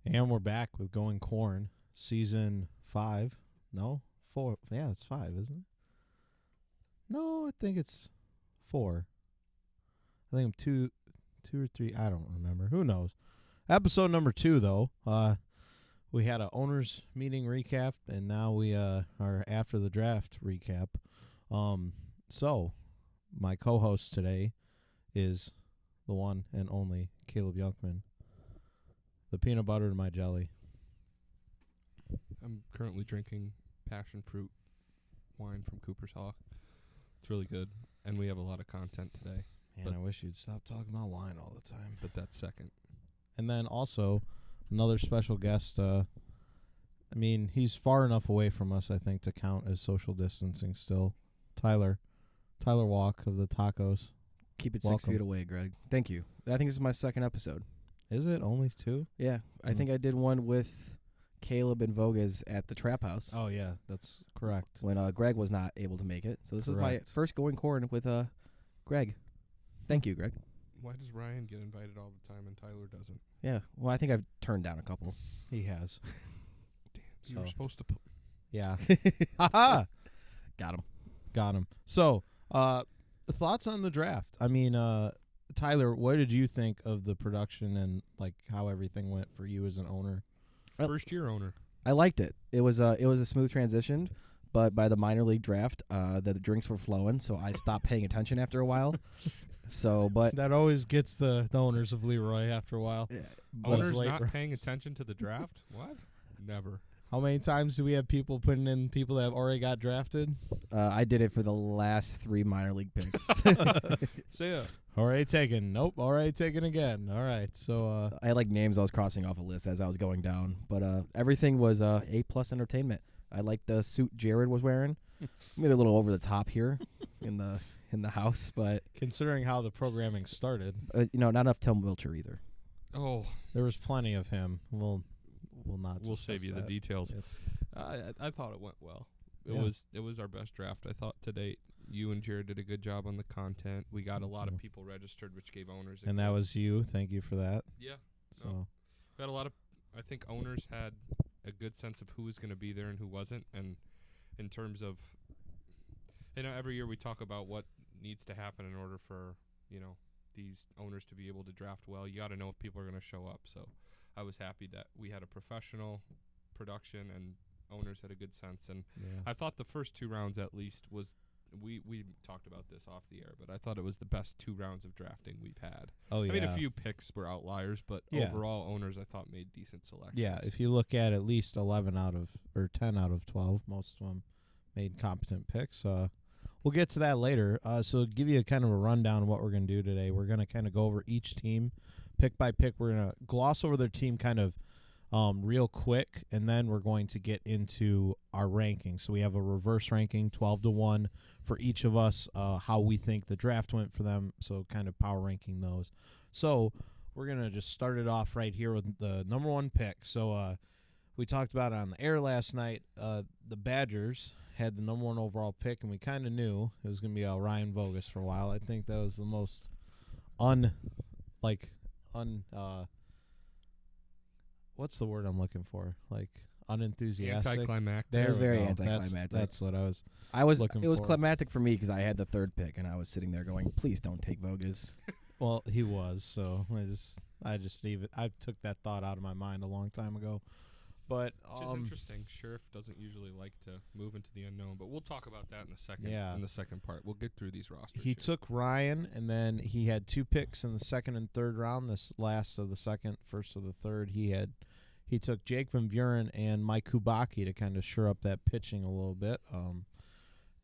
And we're back with Going Corn, season 5. No, 4. Yeah, it's 5, isn't it? No, I think it's 4. I think I'm 2 or 3. I don't remember. Who knows? Episode number 2, though. We had an owners meeting recap, and now we are after the draft recap. So my co-host today is the one and only Caleb Youngman. The peanut butter to my jelly. I'm currently drinking passion fruit wine from Cooper's Hawk. It's really good, and we have a lot of content today. Man, I wish you'd stop talking about wine all the time. But that's second. And then also another special guest. He's far enough away from us, I think, to count as social distancing still. Tyler Walk of the Tacos. Keep it Welcome. 6 feet away, Greg. Thank you. I think this is my second episode. Is it only 2? Yeah, I think I did one with Caleb and Voges at the Trap House. Oh, yeah, that's correct. When Greg was not able to make it. So this is my Correct. first Going Corn with Greg. Thank you, Greg. Why does Ryan get invited all the time and Tyler doesn't? Yeah, well, I think I've turned down a couple. He has. Damn, you were supposed to put... Yeah. Ha-ha! Got him. So, thoughts on the draft? Tyler, what did you think of the production and like how everything went for you as an owner? First-year owner. I liked it. It was a smooth transition, but by the minor league draft, the drinks were flowing, so I stopped paying attention after a while. But That always gets the owners of Leroy after a while. Owners late not rounds. paying attention to the draft? What? Never. How many times do we have people putting in people that have already got drafted? I did it for the last 3 minor league picks. Say it. Already taken. Nope. Already taken again. All right. So I had names I was crossing off a list as I was going down, but everything was A+ entertainment. I liked the suit Jared was wearing. Maybe a little over the top here in the house, but considering how the programming started, not enough Tim Wilcher either. Oh, there was plenty of him. We'll not. we'll save you discuss the details. Yes. I thought it went well. Yeah. It was our best draft, I thought, to date. You and Jared did a good job on the content. We got a lot of people registered, which gave owners. And that was you. Thank you for that. Yeah. So We had a lot of. I think owners had a good sense of who was going to be there and who wasn't, and in terms of, every year we talk about what needs to happen in order for these owners to be able to draft well. You got to know if people are going to show up. So I was happy that we had a professional production and owners had a good sense. And yeah. I thought the first 2 rounds at least was. We talked about this off the air, but I thought it was the best 2 rounds of drafting we've had. Oh yeah. I mean, a few picks were outliers, but overall owners I thought made decent selections. Yeah, if you look at least 10 out of 12, most of them made competent picks. We'll get to that later. So give you a kind of a rundown of what we're going to do today. We're going to kind of go over each team pick by pick. We're going to gloss over their team kind of real quick, and then we're going to get into our ranking. So we have a reverse ranking, 12-1 for each of us, how we think the draft went for them, so kind of power ranking those. So we're going to just start it off right here with the number 1 pick. So we talked about it on the air last night. The Badgers had the number 1 overall pick, and we kind of knew it was going to be Ryan Voges for a while. I think that was the most what's the word I'm looking for? Like unenthusiastic. Anticlimactic. It was very go. anticlimactic. That's what I was. It was climactic for me because I had the 3rd pick and I was sitting there going, "Please don't take Voges." Well, he was, so I just leave it. I took that thought out of my mind a long time ago. But Which is interesting. Sheriff doesn't usually like to move into the unknown, but we'll talk about that in a second. Yeah. In the second part, we'll get through these rosters. He took Ryan, and then he had 2 picks in the 2nd and 3rd round. This last of the 2nd, first of the 3rd, he took Jake Van Buren and Mike Kubacki to kind of shore up that pitching a little bit.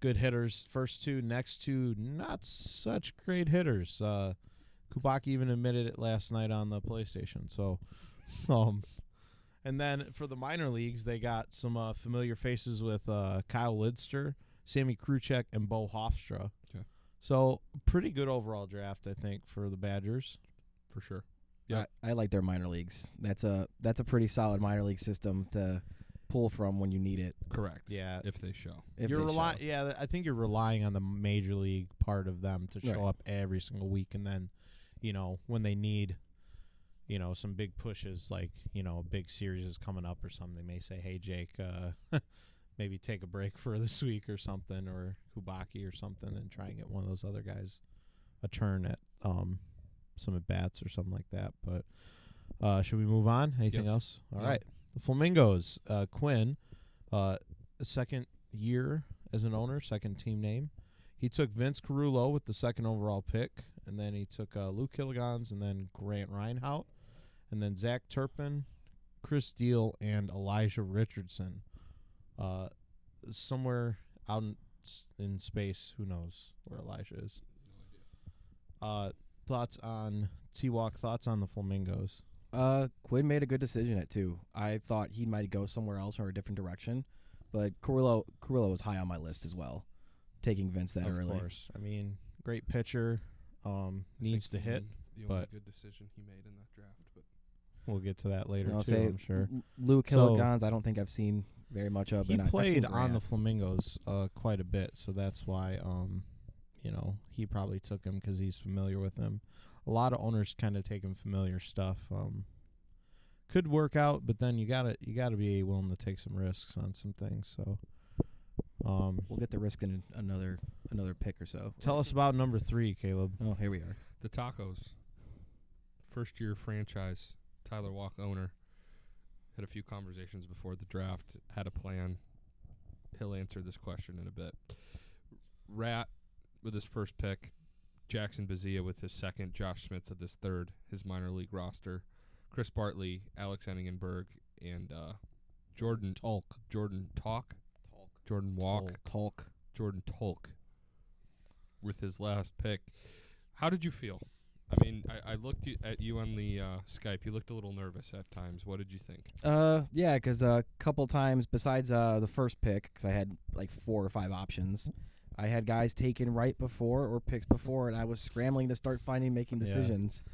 Good hitters. First 2, next 2, not such great hitters. Kubacki even admitted it last night on the PlayStation. So, and then for the minor leagues, they got some familiar faces with Kyle Lidster, Sammy Kruchek, and Bo Hofstra. Okay. So pretty good overall draft, I think, for the Badgers. For sure. Yeah, I like their minor leagues. That's a pretty solid minor league system to pull from when you need it. Correct. Yeah. If they show. Yeah, I think you're relying on the major league part of them to show up every single week, and then, when they need, some big pushes, like, a big series is coming up or something, they may say, hey, Jake, maybe take a break for this week or something, or Kubaki or something, and try and get one of those other guys a turn at some at-bats or something like that. But should we move on? Anything else? All right. The Flamingos, Quinn, second year as an owner, second team name. He took Vince Carullo with the second overall pick, and then he took Luke Hilligans, and then Grant Reinhout, and then Zach Turpin, Chris Steele, and Elijah Richardson. Somewhere out in space, who knows where Elijah is. Thoughts on Twalk, thoughts on the Flamingos? Quinn made a good decision at 2. I thought he might go somewhere else or a different direction, but Carullo was high on my list as well, taking Vince that early. Of course. I mean, great pitcher, needs to hit. The but only good decision he made in that draft. But we'll get to that later, too, say I'm sure. Luke Hilligans, I don't think I've seen very much of. He and played I've on the Flamingos quite a bit, so that's why, he probably took him because he's familiar with him. A lot of owners kind of take him familiar stuff. Could work out, but then you gotta be willing to take some risks on some things. So, we'll get the risk in another pick or so. Tell us about number 3, Caleb. Oh, here we are. the Tacos, first-year franchise, Tyler Walk owner, had a few conversations before the draft, had a plan. He'll answer this question in a bit. Rat with his first pick, Jackson Bazia with his second, Josh Smith with his third, his minor league roster, Chris Bartley, Alex Enningenberg, and Jordan Talk, Jordan Walk, Jordan Tolk with his last pick. How did you feel? I mean, I looked at you on the Skype. You looked a little nervous at times. What did you think? Yeah, because a couple times besides the first pick, because I had like 4 or 5 options, I had guys taken right before or picks before, and I was scrambling to start making decisions.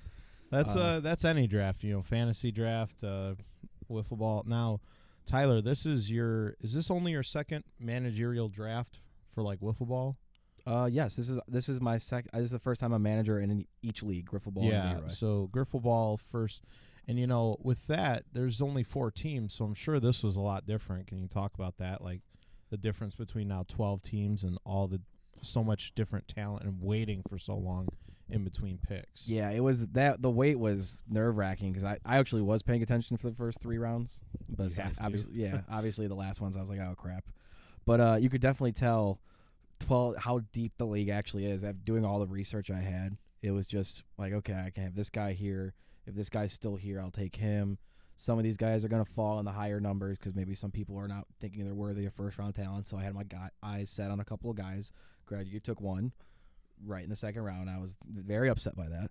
That's any draft, fantasy draft, wiffle ball. Now, Tyler, is this only your second managerial draft for like wiffle ball? Yes, this is my second. This is the first time I'm manager in each league, Griffle Ball. Yeah, and Leroy. so Griffle Ball first, and with that, there's only 4 teams, so I'm sure this was a lot different. Can you talk about that, like the difference between now 12 teams and so much different talent and waiting for so long in between picks? Yeah, it was that the wait was nerve-wracking because I actually was paying attention for the first 3 rounds, but obviously the last ones I was like, oh crap, but you could definitely tell. How deep the league actually is. After doing all the research I had, it was just like, okay, I can have this guy here. If this guy's still here, I'll take him. Some of these guys are going to fall in the higher numbers because maybe some people are not thinking they're worthy of first-round talent. So I had my eyes set on a couple of guys. Greg, you took one right in the second round. I was very upset by that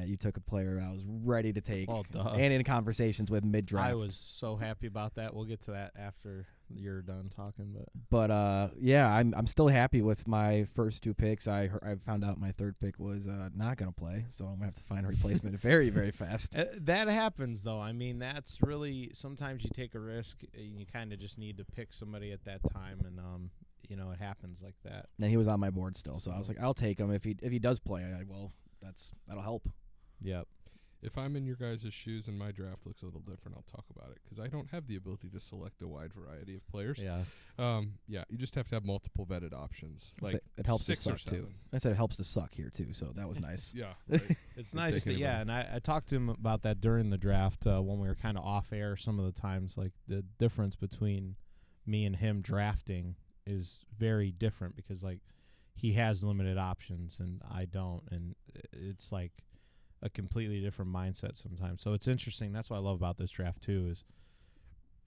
you took a player I was ready to take and in conversations with mid-draft. I was so happy about that. We'll get to that after you're done talking. But yeah, I'm still happy with my first 2 picks. I found out my third pick was not going to play, so I'm going to have to find a replacement very, very fast. That happens, though. I mean, that's really – sometimes you take a risk. You kind of just need to pick somebody at that time, and it happens like that. And he was on my board still, so I was like, I'll take him. If he does play, that'll help. Yep. If I'm in your guys' shoes and my draft looks a little different, I'll talk about it because I don't have the ability to select a wide variety of players. Yeah. You just have to have multiple vetted options. Like it helps 6 to or suck 7. too. I said it helps to suck here too, so that was nice. Yeah. Right. It's nice. And I talked to him about that during the draft when we were kind of off air some of the times. Like the difference between me and him drafting is very different because like he has limited options and I don't, and it's like a completely different mindset sometimes. So it's interesting. That's what I love about this draft too is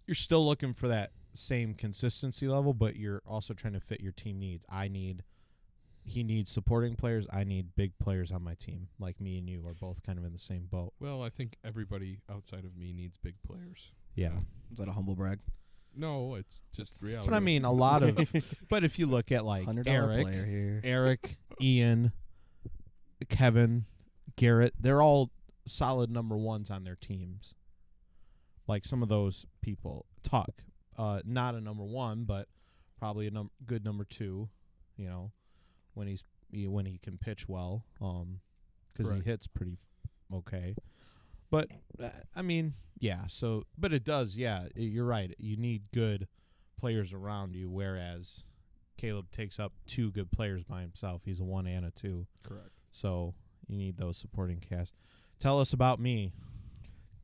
you're still looking for that same consistency level, but you're also trying to fit your team needs. He needs supporting players. I need big players on my team. Like me and you are both kind of in the same boat. Well, I think everybody outside of me needs big players. Yeah. Is that a humble brag? No, it's just reality. But I mean, a lot of. But if you look at like Eric, Ian, Kevin, Garrett, they're all solid number 1s on their teams. Like some of those people. Tuck, not a number 1, but probably a good number 2. When he can pitch well, because he hits pretty okay. But I mean, yeah. So, but it does. Yeah, you're right. You need good players around you, whereas Caleb takes up 2 good players by himself. He's a 1 and a 2. Correct. So you need those supporting cast. Tell us about me,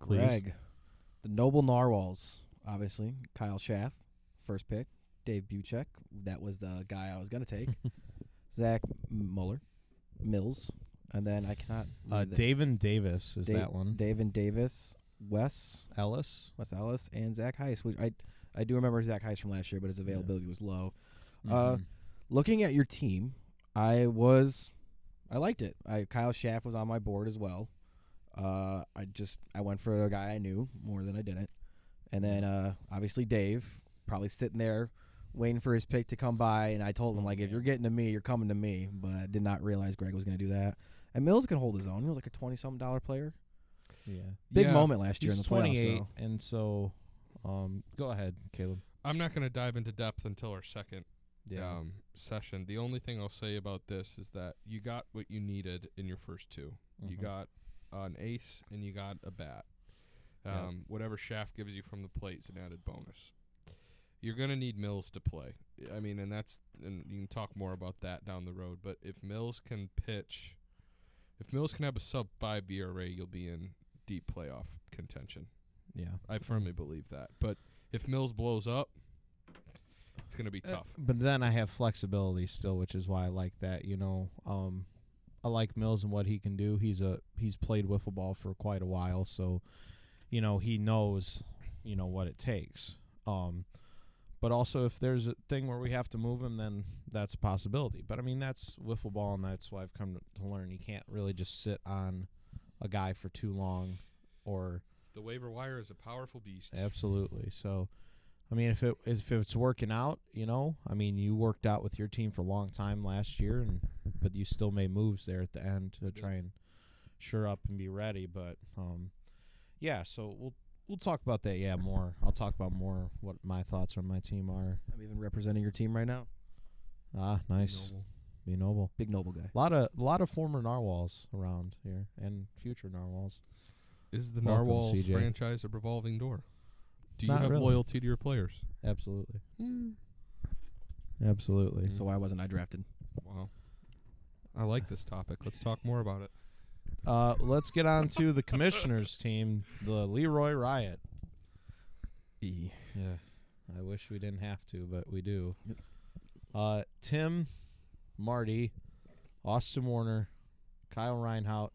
please. Greg, the Noble Narwhals, obviously. Kyle Schaff, first pick. Dave Buchek, that was the guy I was going to take. Zach Mills, and then I cannot. Davin Davis is that one. Davin Davis, Wes Ellis, and Zach Heiss. Which I do remember Zach Heiss from last year, but his availability was low. Mm-hmm. Looking at your team, I liked it. Kyle Schaff was on my board as well. I went for a guy I knew more than I didn't, and then obviously Dave probably sitting there waiting for his pick to come by, and I told him, like, if you're getting to me, you're coming to me, but I did not realize Greg was going to do that. And Mills can hold his own. He was like a $20-something player. Yeah. Big moment last year in He's the playoffs, 28, though. and so go ahead, Caleb. I'm not going to dive into depth until our second Yeah. session. The only thing I'll say about this is that you got what you needed in your first 2. You got an ace and you got a bat. Whatever Schaff gives you from the plate is an added bonus. You're going to need Mills to play. I mean, and you can talk more about that down the road, but if Mills can pitch, if Mills can have a sub-5 BRA, you'll be in deep playoff contention. Yeah. I firmly believe that. But if Mills blows up, it's going to be tough. But then I have flexibility still, which is why I like that. I like Mills and what he can do. He's played wiffle ball for quite a while, so he knows what it takes. But also, if there's a thing where we have to move him, then that's a possibility. But, I mean, that's wiffle ball, and that's what I've come to learn. You can't really just sit on a guy for too long. The waiver wire is a powerful beast. Absolutely. So, I mean, if it's working out, I mean, you worked out with your team for a long time last year, but you still made moves there at the end to try and shore up and be ready. But, yeah, so we'll talk about that, more. I'll talk about more what my thoughts on my team are. I'm even representing your team right now. Ah, nice. Be noble. Big Noble guy. A lot of former Narwhals around here and future Narwhals. Is the Welcome, Narwhal CJ. franchise a revolving door? Do you Not have really. loyalty to your players? Absolutely. Absolutely. So why wasn't I drafted? Wow. I like this topic. Let's talk more about it. Let's get on to the commissioner's team, the Leroy Riot. Yeah, I wish we didn't have to, but we do. Tim, Marty, Austin Warner, Kyle Reinhout,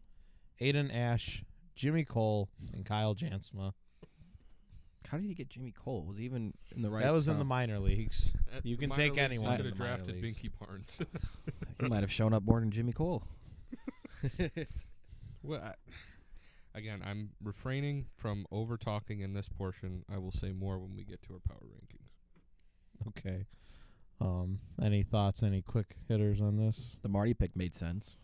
Aiden Ash, Jimmy Cole, and Kyle Jansma. How did you get Jimmy Cole? Was he even in the right That was in spot? the minor leagues. At You can minor take leagues, anyone You in could the have minor drafted leagues. Binky Barnes. He might have shown up more than Jimmy Cole. Well, again, I'm refraining from over talking in this portion. I will say more when we get to our power rankings. Okay. Any thoughts, any quick hitters on this? The Marty pick made sense.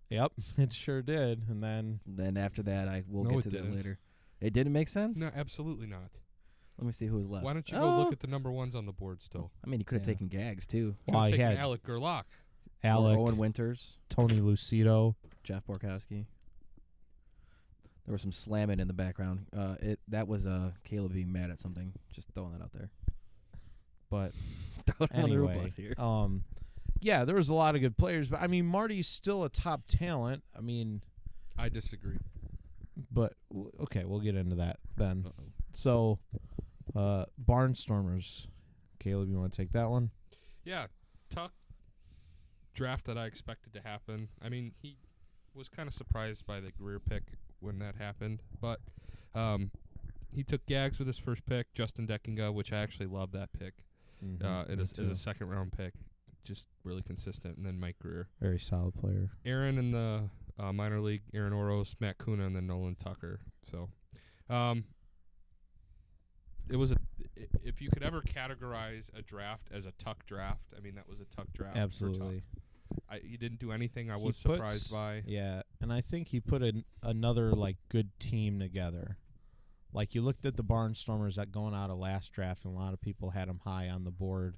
Yep, it sure did. And then After that, we'll No, get it to that didn't. later. It didn't make sense? No, absolutely not. Let me see who was left. Why don't you go look at the number ones on the board still? I mean, he could have Yeah. taken Gags, too. Well, he Taking had Alec Gerlach. Alec, Owen Winters, Tony Lucido. Jeff Borkowski. There was some slamming in the background. That was Caleb being mad at something. Just throwing that out there. But Throwing it on the anyway, bus here. yeah, there was a lot of good players. But, I mean, Marty's still a top talent. I mean, I disagree. but, okay, we'll get into that then. Uh-oh. So, Barnstormers. Caleb, you want to take that one? Yeah, Tuck draft that I expected to happen. I mean, he was kind of surprised by the Greer pick when that happened, but he took Gags with his first pick, Justin Deckinga, which I actually love that pick. It is a second-round pick, just really consistent, and then Mike Greer. Very solid player. Aaron in the minor league, Aaron Oros, Matt Kuna, and then Nolan Tucker. So it was if you could ever categorize a draft as a Tuck draft, I mean, that was a Tuck draft. Absolutely. For Tuck. He didn't do anything I He was surprised by. Yeah, and I think he put another, good team together. Like, you looked at the Barnstormers that going out of last draft, and a lot of people had them high on the board.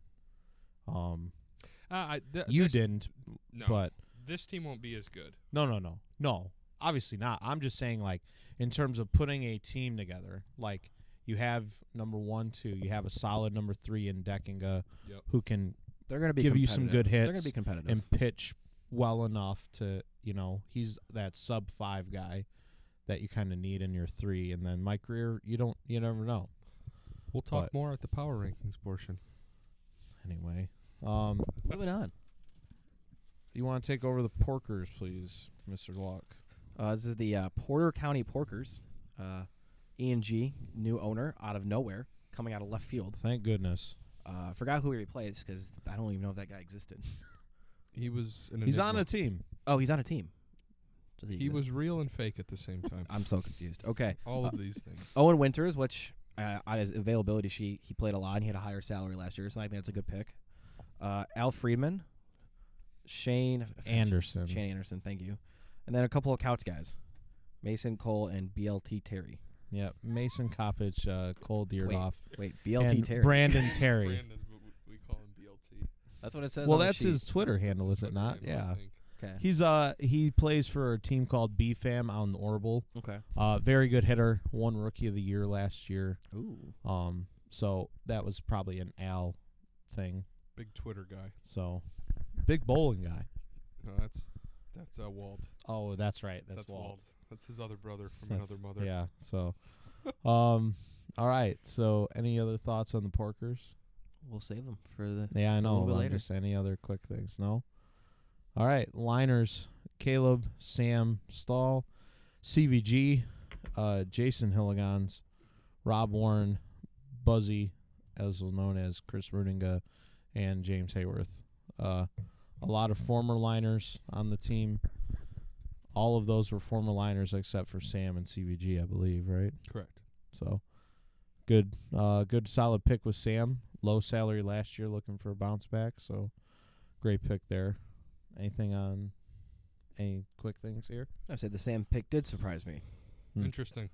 You didn't, No, but this team won't be as good. no. obviously not. I'm just saying, like, in terms of putting a team together, like, you have number 1, 2. You have a solid number 3 in Deckinga who can They're going to be give you some good They're going to hits be competitive. and pitch well enough to, he's that sub-5 guy that you kind of need in your 3. And then Mike Greer, you never know. We'll talk more at the power rankings portion. Anyway. Moving on. You want to take over the Porkers, please, Mr. Twalk? This is the Porter County Porkers. E&G, new owner, out of nowhere, coming out of left field. Thank goodness. Forgot who he replaced because I don't even know if that guy existed. He was He's on a team. Oh, he's on a team. Does He was real and fake at the same time. I'm so confused. Okay. All of these things. Owen Winters, which on his availability sheet, he played a lot and he had a higher salary last year, so I think that's a good pick. Al Friedman, Shane Anderson, thank you. And then a couple of Couts guys, Mason Cole and BLT Terry. Yeah, Mason Coppage, Cole Deardoff. Wait, BLT and Terry. Brandon Terry. Brandon, we call him BLT. That's what it says. Well, on the that's sheet. his Twitter handle, is it not? Yeah. Okay. He plays for a team called BFAM out in Orbital. Okay. Very good hitter. Won Rookie of the Year last year. Ooh. So that was probably an Al thing. Big Twitter guy. So, big bowling guy. No, that's Walt. Oh, that's right. That's Walt. Walt. That's his other brother from another mother. Yeah. So, all right. So, any other thoughts on the Porkers? We'll save them for the. Yeah, I know. A little bit later. Just any other quick things? No. All right. Liners: Caleb, Sam, Stahl, CVG, Jason Hilligans, Rob Warren, Buzzy, as known as Chris Runinga, and James Hayworth. A lot of former liners on the team. All of those were former liners except for Sam and CVG, I believe, right? Correct. So, good solid pick with Sam. Low salary last year, looking for a bounce back. So, great pick there. Anything on any quick things here? I said the Sam pick did surprise me. Interesting.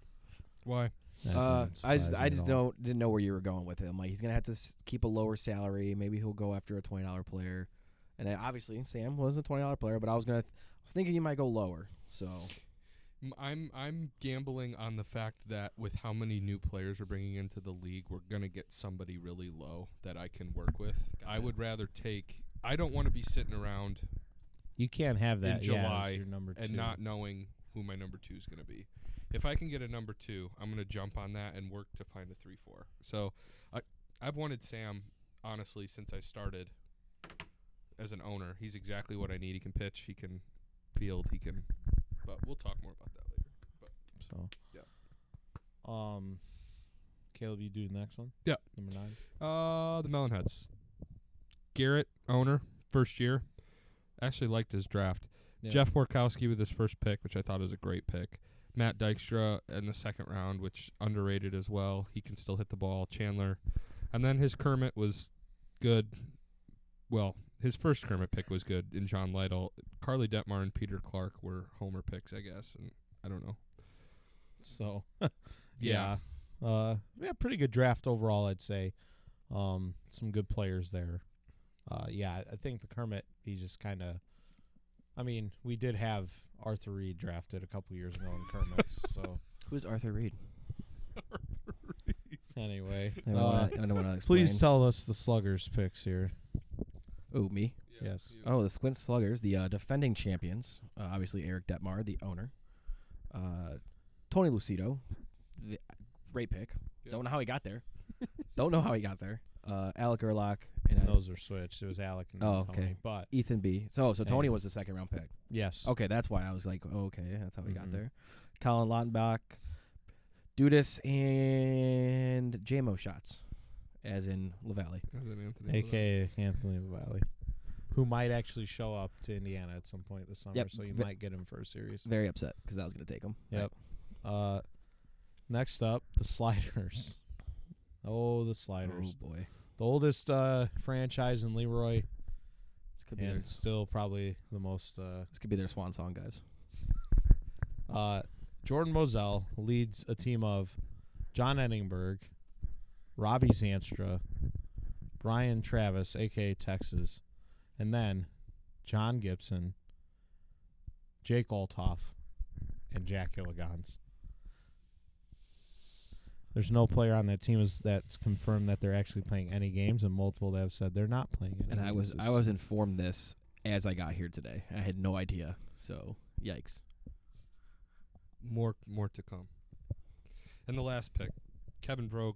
Why? I just didn't know where you were going with him. Like, he's gonna have to keep a lower salary. Maybe he'll go after a $20 player. And obviously Sam was a $20 player, but I was thinking you might go lower. So I'm gambling on the fact that with how many new players we're bringing into the league, we're gonna get somebody really low that I can work with. I would rather take. I don't want to be sitting around. You can't have that in July as your number 2. and not knowing who my number 2 is going to be. If I can get a number 2, I'm going to jump on that and work to find a 3-4. So I've wanted Sam, honestly, since I started as an owner. He's exactly what I need. He can pitch, he can field, but we'll talk more about that later. But yeah. Caleb, you do the next one? Yeah. Number 9. The Melonheads. Garrett, owner, first year. Actually liked his draft. Yeah. Jeff Workowski with his first pick, which I thought was a great pick. Matt Dykstra in the second round, which underrated as well. He can still hit the ball. Chandler. And then his Kermit was good. Well, his first Kermit pick was good in John Lytle. Carly Detmar and Peter Clark were homer picks, I guess. And I don't know. So, yeah. Pretty good draft overall, I'd say. Some good players there. I think the Kermit, he just kind of, we did have Arthur Reed drafted a couple years ago in Kermit's. So who's Arthur Reed? Anyway, I don't want to explain. please tell us the Sluggers picks here. Oh, me? Yeah, Yes. you. Oh, the Squint Sluggers, the defending champions. Obviously, Eric Detmar, the owner. Tony Lucido, great pick. Yeah. Don't know how he got there. Alec Erlock. And Those are switched. It was Alec and Tony. okay. But Ethan B. So Tony was the second round pick. yes. Okay, that's why I was like, okay, that's how he got Mhm. there. Colin Lautenbach, Dudas, and JMO shots, as in LaValle. A.K.A. Anthony LaValle, who might actually show up to Indiana at some point this summer, Yep. so you might get him for a series. Very upset because I was going to take him. Yep. Next up, the Sliders. Oh, the Sliders. Oh, boy. The oldest franchise in Leroy, This could be and still probably the most. this could be their swan song, guys. Jordan Moselle leads a team of John Eddingberg, Robbie Zanstra, Brian Travis, a.k.a. Texas, and then John Gibson, Jake Olthoff, and Jack Gilligan's. There's no player on that team that's confirmed that they're actually playing any games, and multiple that have said they're not playing any games. And I was informed this as I got here today. I had no idea. So, yikes. More to come. And the last pick, Kevin Vroeg,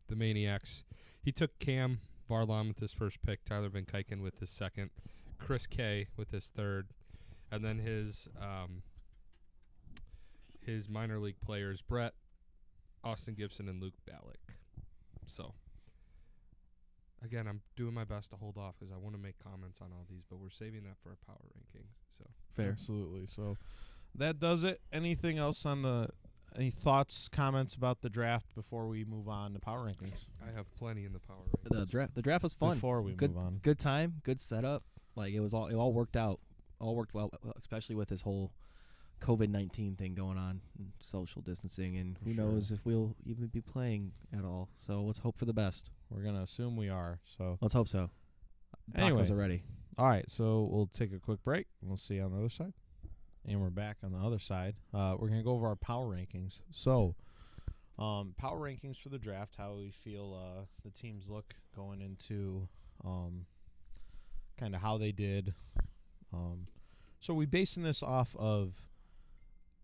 the Maniacs. He took Cam Varlam with his first pick, Tyler Van Kuiken with his second, Chris K with his third, and then his minor league players, Brett, Austin Gibson, and Luke Ballack. So, again, I'm doing my best to hold off because I want to make comments on all these, but we're saving that for our power rankings. So fair. Absolutely. So that does it. Anything else on any thoughts, comments about the draft before we move on to power rankings? I have plenty in the power rankings. The draft was fun. Before we move on. Good time, good setup. Like it all worked out. All worked well, especially with this whole COVID-19 thing going on, and social distancing, and who knows if we'll even be playing at all. So let's hope for the best. We're going to assume we are. So let's hope so. Anyway. Tacos are ready. All right, so we'll take a quick break, and we'll see you on the other side. And we're back on the other side. We're going to go over our power rankings. So power rankings for the draft, how we feel the teams look going into kind of how they did. So we basing this off of,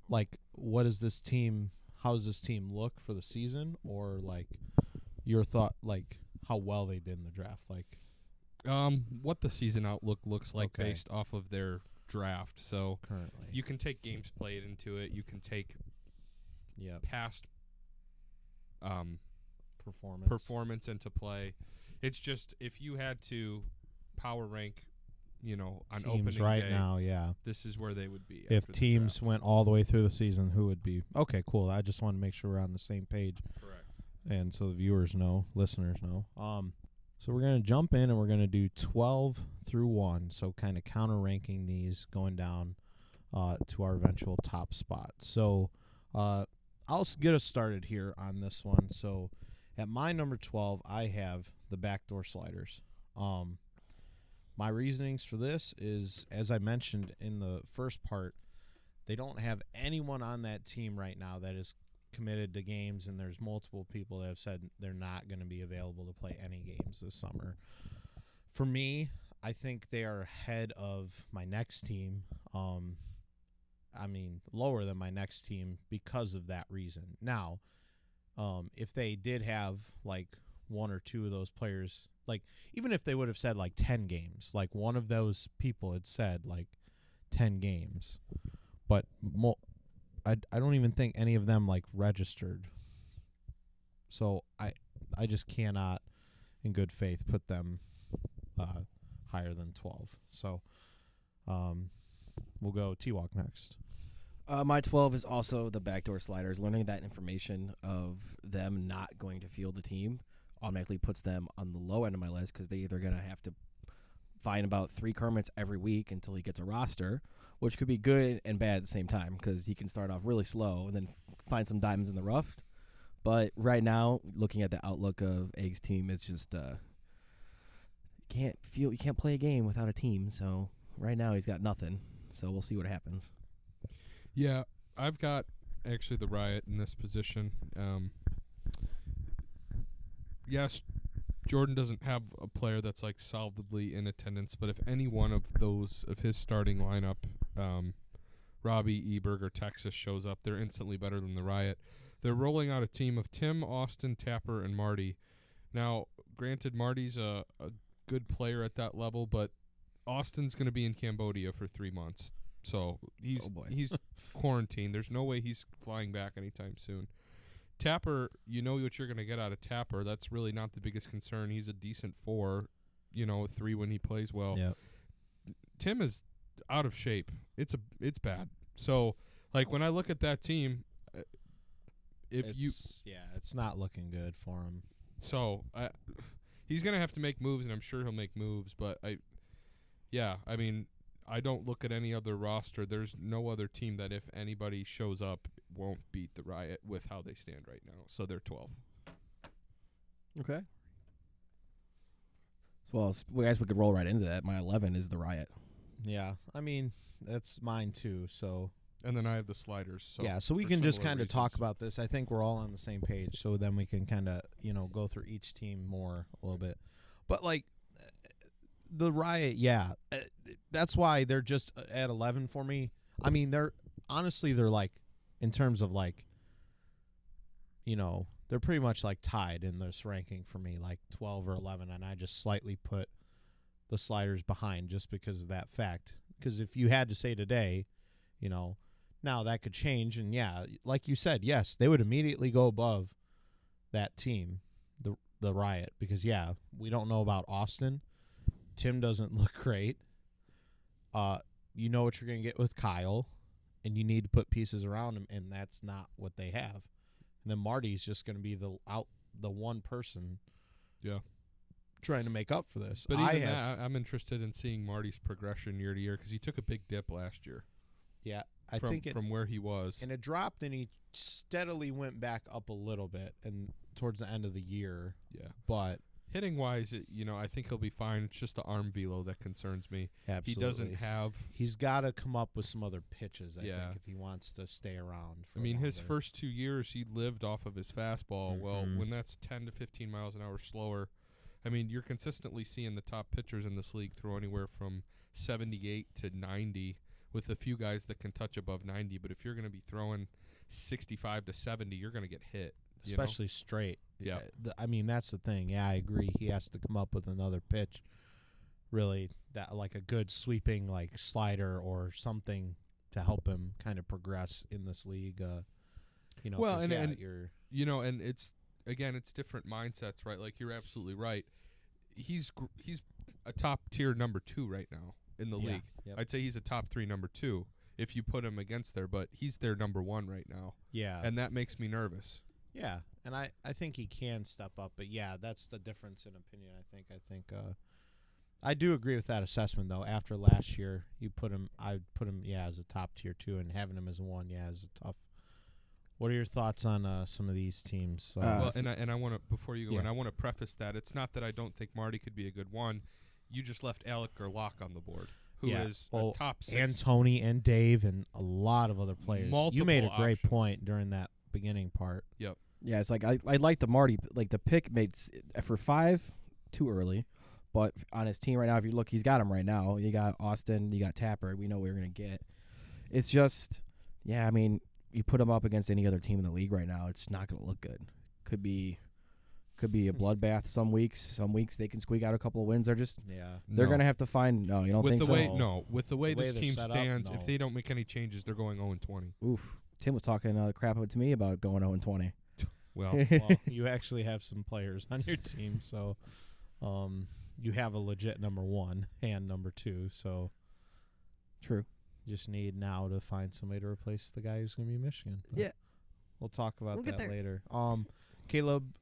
like, how does this team look for the season, or like your thought, like how well they did in the draft, like what the season outlook looks like based off of their draft. So currently, you can take games played into it. You can take past performance into play. It's just if you had to power rank, on teams opening right day, now, this is where they would be. If teams went all the way through the season, who would be? Okay, cool. I just want to make sure we're on the same page. Correct. And so the viewers know, listeners know. So we're going to jump in and we're going to do 12 through 1, so kind of counter ranking these going down to our eventual top spot. So I'll get us started here on this one. So at my number 12, I have the backdoor sliders. My reasonings for this is, as I mentioned in the first part, they don't have anyone on that team right now that is committed to games, and there's multiple people that have said they're not going to be available to play any games this summer. For me, I think they are ahead of my next team. Lower than my next team because of that reason. Now, if they did have like one or two of those players, like even if they would have said like 10 games, like one of those people had said like 10 games, but I don't even think any of them like registered. So I just cannot in good faith put them higher than 12. So we'll go Twalk next. My 12 is also the backdoor sliders. Learning that information of them not going to field the team automatically puts them on the low end of my list because they're either going to have to find about 3 Kermits every week until he gets a roster, which could be good and bad at the same time because he can start off really slow and then find some diamonds in the rough. But right now, looking at the outlook of Egg's team, it's just you can't play a game without a team. So right now he's got nothing. So we'll see what happens. Yeah, I've got actually the Riot in this position. Yes, Jordan doesn't have a player that's like solidly in attendance, but if any one of those of his starting lineup, Robbie, Eberg, or Texas shows up, they're instantly better than the Riot. They're rolling out a team of Tim, Austin, Tapper, and Marty. Now, granted, Marty's a good player at that level, but Austin's going to be in Cambodia for 3 months. So he's quarantined. There's no way he's flying back anytime soon. Tapper, you know what you're going to get out of Tapper. That's really not the biggest concern. He's a decent 4, 3 when he plays well. Yep. Tim is out of shape. It's bad. So, like, when I look at that team, it's not looking good for him. So, he's going to have to make moves, and I'm sure he'll make moves. But, I don't look at any other roster. There's no other team that if anybody shows up won't beat the Riot with how they stand right now. So they're 12th. Okay. Well, guys, we could roll right into that. My 11 is the Riot. Yeah, that's mine too. So And then I have the sliders. So yeah, so we for can just similar kind of talk reasons. about this. I think we're all on the same page, so then we can kind of, go through each team more a little bit. But, like, the Riot, yeah, that's why they're just at 11 for me. I mean, they're like, in terms of, like, they're pretty much, like, tied in this ranking for me, like 12 or 11, and I just slightly put the sliders behind just because of that fact. Because if you had to say today, now that could change, and yeah, like you said, yes, they would immediately go above that team, the Riot, because yeah, we don't know about Austin. Tim doesn't look great. You know what you're going to get with Kyle, and you need to put pieces around him, and that's not what they have. And then Marty's just going to be the one person, Yeah, trying to make up for this. but even I'm interested in seeing Marty's progression year to year because he took a big dip last year. Yeah, from where he was, and it dropped, and he steadily went back up a little bit, and towards the end of the year. Yeah, but hitting wise, I think he'll be fine. It's just the arm velo that concerns me. absolutely, He doesn't have. He's got to come up with some other pitches. I Yeah. think if he wants to stay around. For His longer. first 2 years, he lived off of his fastball. Well, Mhm. when that's 10 to 15 miles an hour slower, you're consistently seeing the top pitchers in this league throw anywhere from 78 to 90, with a few guys that can touch above 90. But if you're going to be throwing 65 to 70, you're going to get hit. Especially straight. Yeah. That's the thing. Yeah, I agree. He has to come up with another pitch, really, that like a good sweeping like slider or something to help him kind of progress in this league. Well, 'cause, and you're and it's different mindsets, right? Like, you're absolutely right. He's a top tier number 2 right now in the league. Yep. I'd say he's a top 3 number 2 if you put him against there, but he's their number 1 right now. Yeah. And that makes me nervous. Yeah, and I think he can step up, but yeah, that's the difference in opinion. I think I do agree with that assessment though. After last year, I'd put him as a top tier 2, and having him as a 1, is a tough. What are your thoughts on some of these teams? Well, and I want to, before you go Yeah. in, I want to preface that it's not that I don't think Marty could be a good 1. You just left Alec or Locke on the board, who is a top 6. and Tony and Dave and a lot of other players. You made a Multiple great options. point during that beginning part. Yep. Yeah, it's like I like the Marty, like the pick made for 5 too early, but on his team right now, if you look, he's got him right now. You got Austin, you got Tapper. We know what we're gonna get. It's just, you put him up against any other team in the league right now, it's not gonna look good. Could be a bloodbath some weeks. Some weeks they can squeak out a couple of wins. They're gonna have to find. No, you don't think so? With the way this they're team set up, stands, no. if they don't make any changes, they're going 0-20. Oof. Tim was talking crap to me about going 0-20. Well, Well, you actually have some players on your team, so you have a legit number 1 and number 2. So True. just need now to find somebody to replace the guy who's going to be Michigan. But Yeah. we'll talk about We'll get that there. later. Caleb,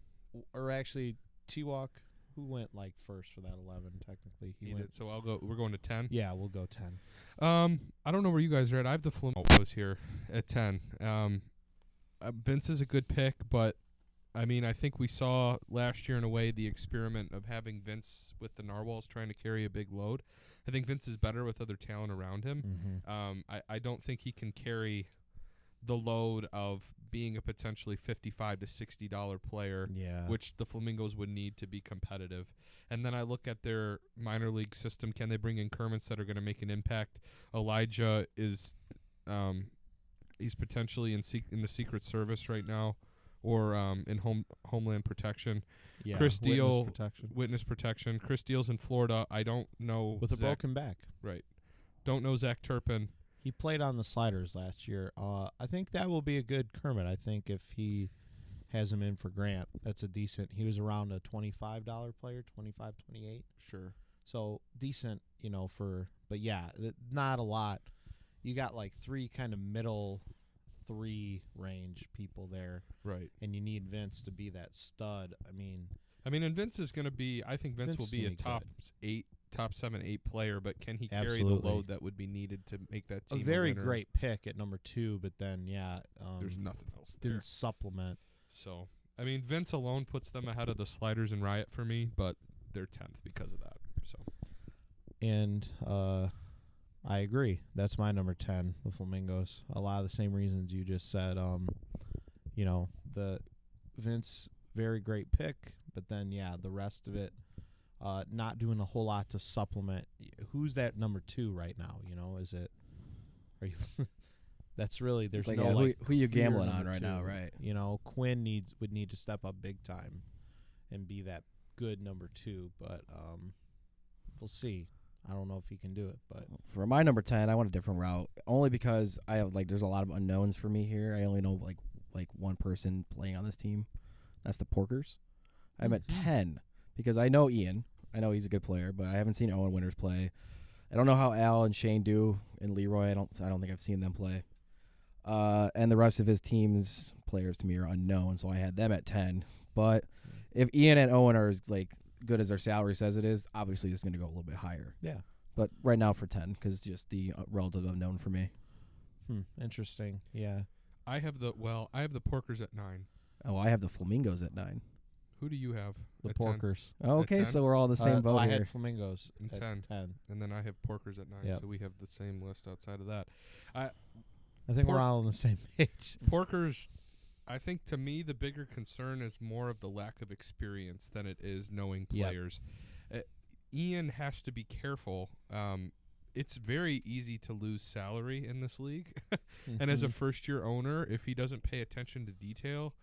or actually Twalk, who went like first for that 11? Technically, he went. did. So I'll go. We're going to 10. Yeah, we'll go 10. I don't know where you guys are at. I have the Flamingos here at 10. Vince is a good pick, but I think we saw last year in a way the experiment of having Vince with the Narwhals trying to carry a big load. I think Vince is better with other talent around him. Mm-hmm. I don't think he can carry the load of being a potentially $55 to $60 player, Yeah. which the Flamingos would need to be competitive. And then I look at their minor league system. Can they bring in Kermits that are going to make an impact? Elijah is he's potentially in the Secret Service right now, or in Homeland Protection. Yeah. Chris Deal, protection. Witness Protection. Chris Deal's in Florida. I don't know With a Zach, broken back. right. Don't know Zach Turpin. He played on the sliders last year. I think that will be a good Kermit. I think if he has him in for Grant, that's a decent. He was around a $25 player, 25, 28. Sure. So decent, but yeah, not a lot. You got like 3 kind of middle 3 range people there, Right. and you need Vince to be that stud. And Vince is going to be. I think Vince will be a Vince is top gonna be 8, top 7, 8 player. But can he carry Absolutely. the load that would be needed to make that A team very winner? great pick at number 2, but then There's nothing else there. didn't supplement. So Vince alone puts them ahead of the Sliders and Riot for me, but they're 10th because of that. So And I agree. That's my number 10, the Flamingos. A lot of the same reasons you just said. The Vince, very great pick, but then, the rest of it, not doing a whole lot to supplement. Who's that number 2 right now? Is it? Are you? That's really there's like, no who you clear gambling on number right 2. now, right? Quinn would need to step up big time, and be that good number 2. But we'll see. I don't know if he can do it, but for my number 10, I went a different route only because I have there's a lot of unknowns for me here. I only know like one person playing on this team. That's the Porkers. I'm at 10 because I know Ian. I know he's a good player, but I haven't seen Owen Winters play. I don't know how Al and Shane do, and Leroy. I don't think I've seen them play. And the rest of his team's players to me are unknown, so I had them at 10. But if Ian and Owen are as good as their salary says it is, obviously it's going to go a little bit higher. Yeah. But right now for 10, because just the relative unknown for me. Interesting. Yeah. I have the Porkers at 9. Oh, I have the Flamingos at 9. Who do you have? The at 10? Porkers. Oh, okay, 10? so we're all in the same boat I here. had Flamingos And at 10. 10. And then I have Porkers at 9, Yep. so we have the same list outside of that. I think we're all on the same page. Porkers, I think to me the bigger concern is more of the lack of experience than it is knowing players. Ian has to be careful. It's very easy to lose salary in this league. And as a first-year owner, if he doesn't pay attention to detail,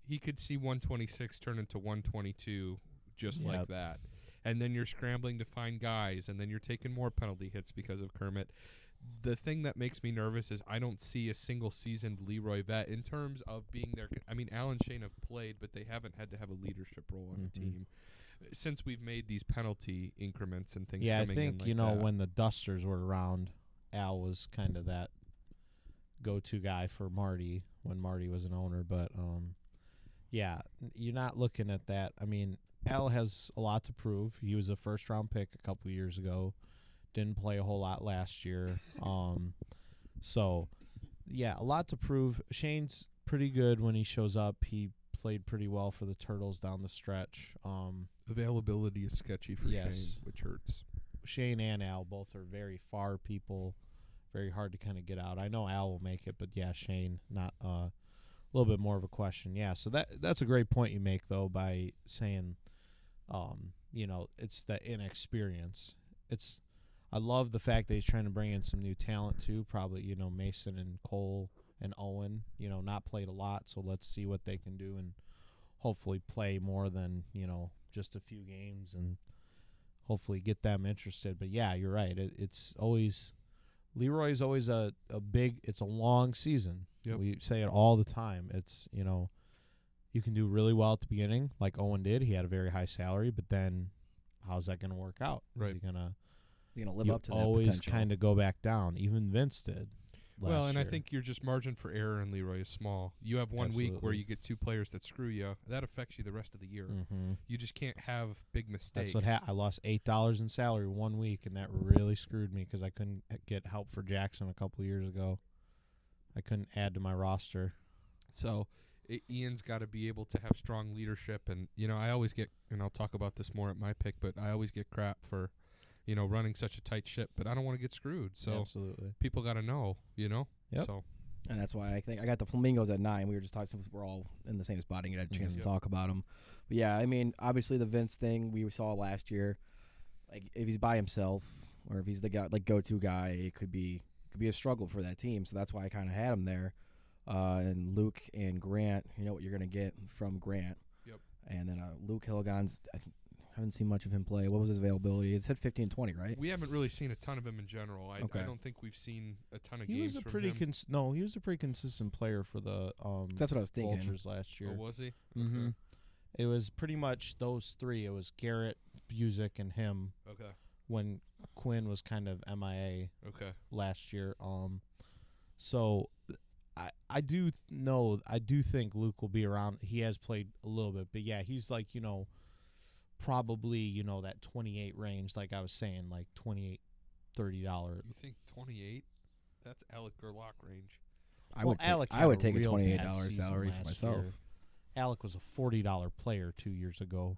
he could see 126 turn into 122 just like that. And then you're scrambling to find guys, and then you're taking more penalty hits because of Kermit. The thing that makes me nervous is I don't see a single seasoned Leroy vet in terms of being there. I mean, Al and Shane have played, but they haven't had to have a leadership role on the team since we've made these penalty increments and things. Yeah, I coming think, in like that. when the Dusters were around, Al was kind of that go-to guy for Marty when Marty was an owner. But, you're not looking at that. I mean, Al has a lot to prove. He was a first-round pick a couple of years ago. Didn't play a whole lot last year. A lot to prove. Shane's pretty good when he shows up. He played pretty well for the Turtles down the stretch. Availability is sketchy for Shane, which hurts. Shane and Al both are very far people, very hard to kind of get out. I know Al will make it, but Shane, not a little bit more of a question. Yeah, so that's a great point you make, though, by saying, it's the inexperience. I love the fact that he's trying to bring in some new talent, too. Probably, Mason and Cole and Owen, not played a lot, so let's see what they can do and hopefully play more than, just a few games and hopefully get them interested. But, you're right. It's always – Leroy's always it's a long season. Yep. We say it all the time. It's, you can do really well at the beginning like Owen did. He had a very high salary, but then how's that going to work out? Right. Is he going to – live up to that always potential. kind of go back down. Even Vince did. Well, and year. I think your just margin for error in Leroy is small. You have one week where Absolutely. you get 2 players that screw you. That affects you the rest of the year. You just can't have big mistakes. That's what I lost $8 in salary 1 week, and that really screwed me because I couldn't get help for Jackson a couple years ago. I couldn't add to my roster. So Ian's got to be able to have strong leadership. And, I always get, and I'll talk about this more at my pick, but I always get crap for running such a tight ship, but I don't want to get screwed. So Absolutely. people got to know, Yep. So And that's why I think I got the Flamingos at 9. We were just talking, since we're all in the same spot and get a chance to talk about them. But I mean, obviously the Vince thing we saw last year, like if he's by himself or if he's the guy, like go-to guy, it could be a struggle for that team. So that's why I kind of had him there. And Luke and Grant, you know what you're going to get from Grant. Yep. And then Luke Hilligan's, I haven't seen much of him play. What was his availability? It said 15-20, right? we haven't really seen a ton of him in general. I don't think we've seen a ton of games from him. He was a pretty consistent player for the That's what I was thinking. Vultures last year. Oh, was he? Mm-hmm. Okay. It was pretty much those 3. It was Garrett, Busick, and him. Okay. When Quinn was kind of MIA Okay. last year. So I do think Luke will be around. He has played a little bit, but he's like, probably, that 28 range, like I was saying, like $28, $30. You think 28? That's Alec Gerlach range. I would take a $28 salary for myself. Alec was a $40 player 2 years ago.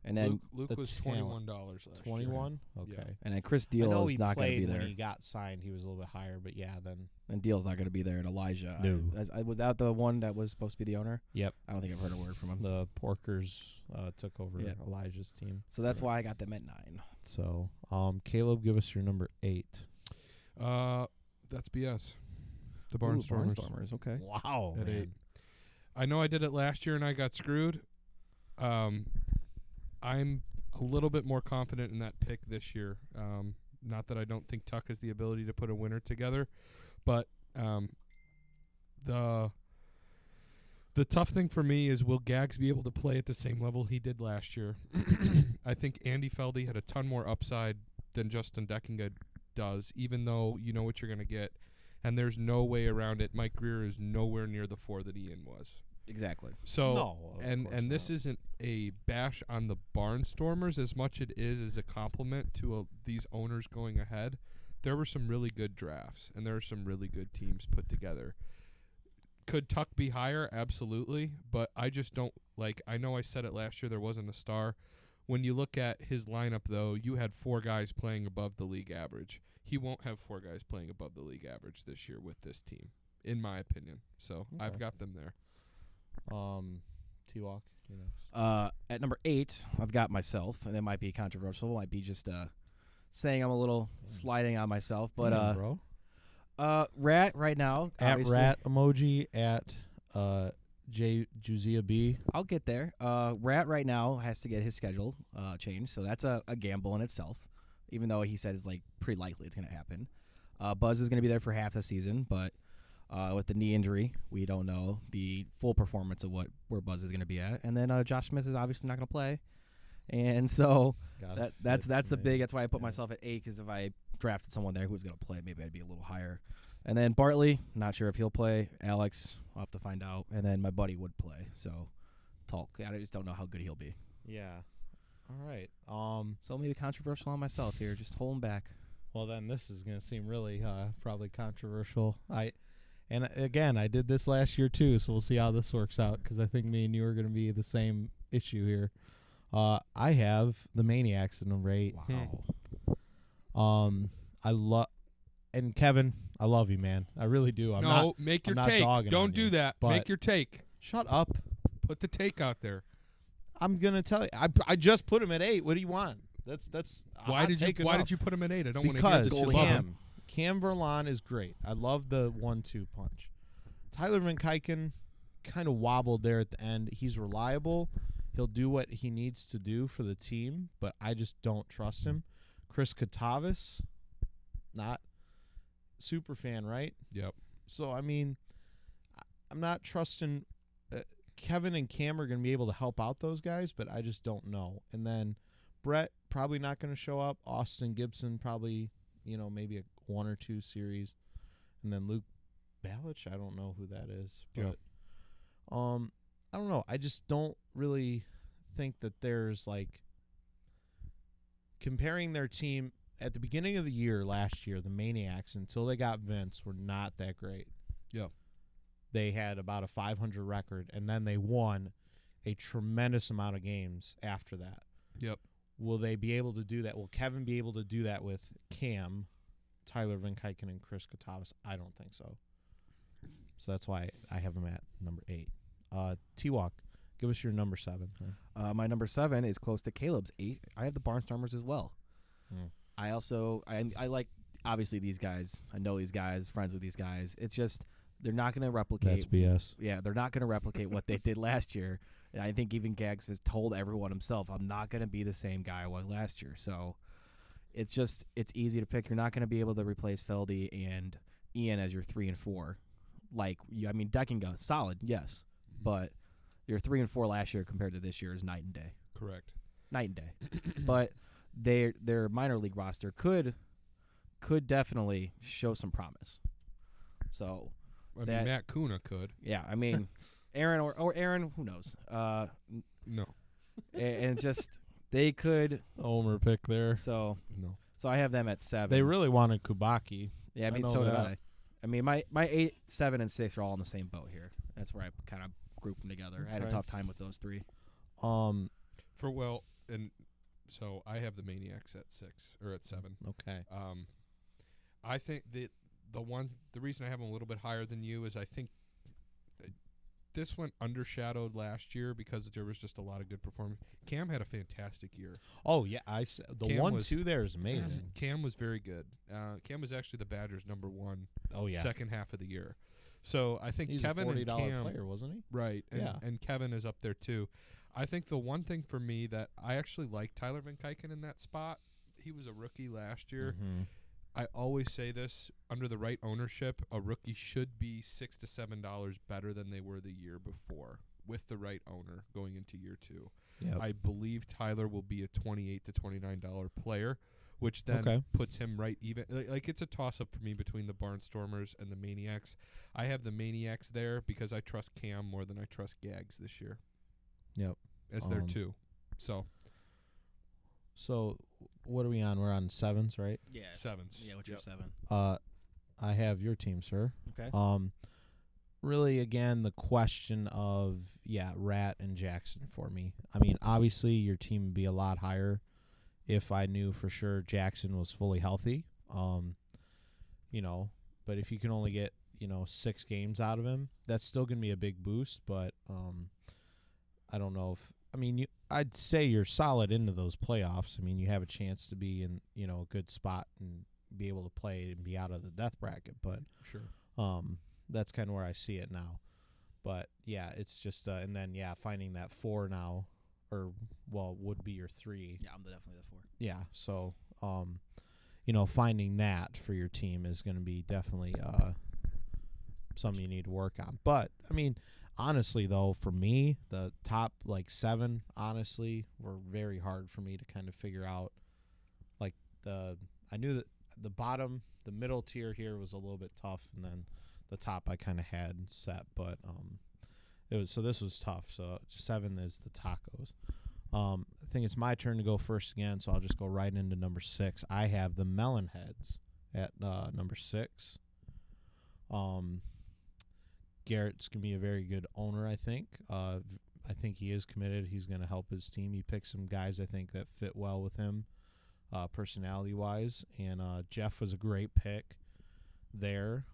And then Luke the was talent. $21 last year. 21. Okay. Yeah. and then Chris I know Deal he is not going to played be when there. he got signed. He was a little bit higher, but yeah, then And Deal's not going to be there. And Elijah, No. was that the one that was supposed to be the owner? Yep. I don't think I've heard a word from him. The Porkers took over Yeah. Elijah's team. So that's why I got them at 9. So, Caleb, give us your number 8. That's BS. The Ooh, Barnstormers. Barnstormers, okay. Wow, At man. 8. I know I did it last year and I got screwed. I'm a little bit more confident in that pick this year. Not that I don't think Tuck has the ability to put a winner together, but the tough thing for me is, will Gags be able to play at the same level he did last year? I think Andy Feldy had a ton more upside than Justin Deckinga does, even though you know what you're going to get, and there's no way around it. Mike Greer is nowhere near the 4 that Ian was. Exactly. So No, of and course this not. isn't a bash on the Barnstormers as much it is as a compliment to these owners going ahead. There were some really good drafts, and there are some really good teams put together. Could Tuck be higher? Absolutely, but I just don't like. I know I said it last year. There wasn't a star. When you look at his lineup, though, you had 4 guys playing above the league average. He won't have 4 guys playing above the league average this year with this team, in my opinion. So I've Okay. got them there. Twalk, you next. At number 8, I've got myself, and it might be controversial. It might be just saying I'm a little sliding on myself. But Damn, bro. Rat right now. At obviously- rat emoji at J Juzia B. I'll get there. Rat right now has to get his schedule changed, so that's a gamble in itself. Even though he said it's like pretty likely it's going to happen. Buzz is going to be there for half the season, but with the knee injury, we don't know the full performance of where Buzz is going to be at. And then Josh Smith is obviously not going to play, and so that's the big. That's why I put myself at 8, because if I drafted someone there who was going to play, maybe I'd be a little higher. And then Bartley, not sure if he'll play. Alex, I'll have to find out. And then my buddy would play. So, Twalk, I just don't know how good he'll be. Yeah. All right. So maybe controversial on myself here, just holding back. Well, then this is going to seem really probably controversial. And again, I did this last year too, so we'll see how this works out, because I think me and you are going to be the same issue here. I have the Maniacs at number 8. Wow. I love, and Kevin, I love you, man. I really do. Make your I'm not take. dogging on Don't do you, that. but- Make your take. Shut up. Put the take out there. I'm gonna tell you. I just put him at 8. What do you want? That's Why did you put him at 8? I don't want to hear because that you love him. Cam Verlan is great. I love the 1-2 punch. Tyler Van Kuiken kind of wobbled there at the end. He's reliable. He'll do what he needs to do for the team, but I just don't trust him. Chris Katavis, not super fan, right? Yep. So, I mean, I'm not trusting Kevin and Cam are going to be able to help out those guys, but I just don't know. And then Brett probably not going to show up. Austin Gibson probably, maybe a 1 or 2 series. And then Luke Balich, I don't know who that is. But I don't know. I just don't really think that there's like comparing their team at the beginning of the year last year, the Maniacs, until they got Vince, were not that great. Yep. They had about a 500 record, and then they won a tremendous amount of games after that. Yep. Will they be able to do that? Will Kevin be able to do that with Cam, Tyler Van Kuiken, and Chris Katavis? I don't think so. So that's why I have him at number 8. Twalk, give us your number 7. My number 7 is close to Caleb's 8. I have the Barnstormers as well. I also I like, obviously, these guys. I know these guys, friends with these guys. It's just they're not going to replicate. That's BS. Yeah, they're not going to replicate what they did last year. And I think even Gags has told everyone himself, I'm not going to be the same guy I was last year. So it's easy to pick. You're not going to be able to replace Feldy and Ian as your 3 and 4. Deckinga, solid, yes. But your 3 and 4 last year compared to this year is night and day. Correct. Night and day. But their minor league roster could definitely show some promise. So Matt Kuna could. yeah, Aaron or Aaron, who knows? No. And just they could. Homer pick there. So No. I have them at 7. They really wanted Kubaki. Yeah, know so did that. I. My 8, 7, and 6 are all in the same boat here. That's where I kind of grouped them together. I had a Okay. tough time with those 3. and so I have the Maniacs at 6 or at 7. Okay. I think that the reason I have them a little bit higher than you is I think this went undershadowed last year because there was just a lot of good performance. Cam had a fantastic year. Oh yeah, the Cam 1-2 there is amazing. Cam was very good. Cam was actually the Badgers' number 1. Oh yeah. Second half of the year. So I think He's Kevin a $40 and Cam, player, wasn't he? right? And, Yeah. and Kevin is up there too. I think the one thing for me that I actually like Tyler Van Kuiken in that spot. He was a rookie last year. Mm-hmm. I always say this: under the right ownership, a rookie should be $6 to $7 better than they were the year before with the right owner going into year 2. Yep. I believe Tyler will be a $28 to $29 player, which then puts him right even. Like it's a toss-up for me between the Barnstormers and the Maniacs. I have the Maniacs there because I trust Cam more than I trust Gags this year. Yep. As their 2. So what are we on? We're on 7s, right? Yeah. 7s. Yeah, what's your 7? I have your team, sir. Okay. Really, again, the question of, Rat and Jackson for me. I mean, obviously, your team would be a lot higher if I knew for sure Jackson was fully healthy. But if you can only get, 6 games out of him, that's still going to be a big boost. But I don't know if, I'd say you're solid into those playoffs. I mean, you have a chance to be in, a good spot and be able to play and be out of the death bracket. But Sure. That's kind of where I see it now. But, yeah, it's just and then, finding that 4 now, or, would be your 3. Yeah, I'm definitely the 4. Yeah, so, finding that for your team is going to be definitely something you need to work on. But, honestly, though, for me, the top, 7, honestly, were very hard for me to kind of figure out. I knew that the bottom, the middle tier here was a little bit tough, and then the top I kind of had set, but this was tough. So 7 is the tacos. I think it's my turn to go first again, so I'll just go right into number 6. I have the Melonheads at number 6. Garrett's going to be a very good owner, I think. I think he is committed. He's going to help his team. He picked some guys, I think, that fit well with him personality-wise. And Jeff was a great pick there.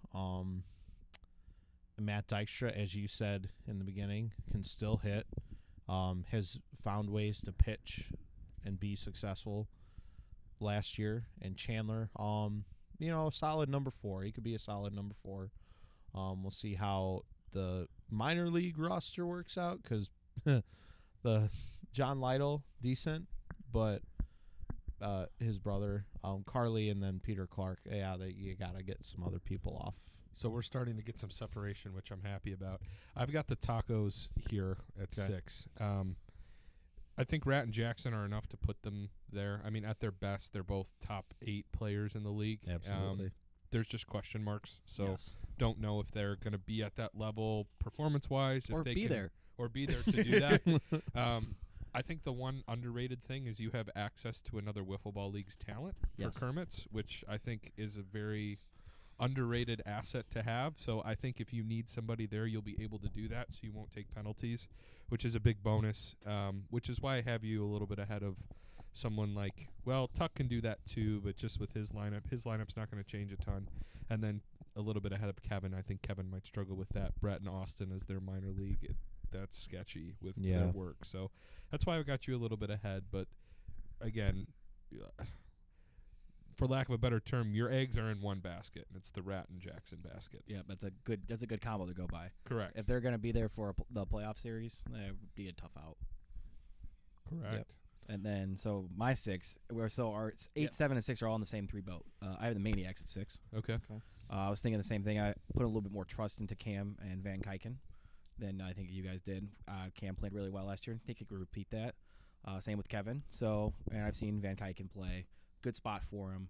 Matt Dykstra, as you said in the beginning, can still hit. Has found ways to pitch and be successful last year. And Chandler, solid number 4. He could be a solid number 4. We'll see how the minor league roster works out because the John Lytle, decent, but his brother, Carly, and then Peter Clark, you got to get some other people off. So we're starting to get some separation, which I'm happy about. I've got the Tacos here at 6. I think Rat and Jackson are enough to put them there. At their best, they're both top 8 players in the league. Absolutely. There's just question marks, so don't know if they're going to be at that level performance-wise. Or if they be can, there. Or be there to do that. I think the one underrated thing is you have access to another Wiffle Ball League's talent for Kermit's, which I think is a very underrated asset to have. So I think if you need somebody there, you'll be able to do that, so you won't take penalties, which is a big bonus, which is why I have you a little bit ahead of someone like, Tuck can do that too, but just with his lineup's not going to change a ton. And then a little bit ahead of Kevin. I think Kevin might struggle with that. Brett and Austin as their minor league. That's sketchy with their work. So that's why I got you a little bit ahead. But again, for lack of a better term, your eggs are in one basket, and it's the Rat and Jackson basket. Yeah, that's a good combo to go by. Correct. If they're going to be there for the playoff series, that would be a tough out. Correct. Yep. And then, so my 6, our 8, 7, and 6 are all in the same 3 boat. I have the Maniacs at 6. Okay. I was thinking the same thing. I put a little bit more trust into Cam and Van Kuiken than I think you guys did. Cam played really well last year. I think he could repeat that. Same with Kevin. And I've seen Van Kuiken play. Good spot for him.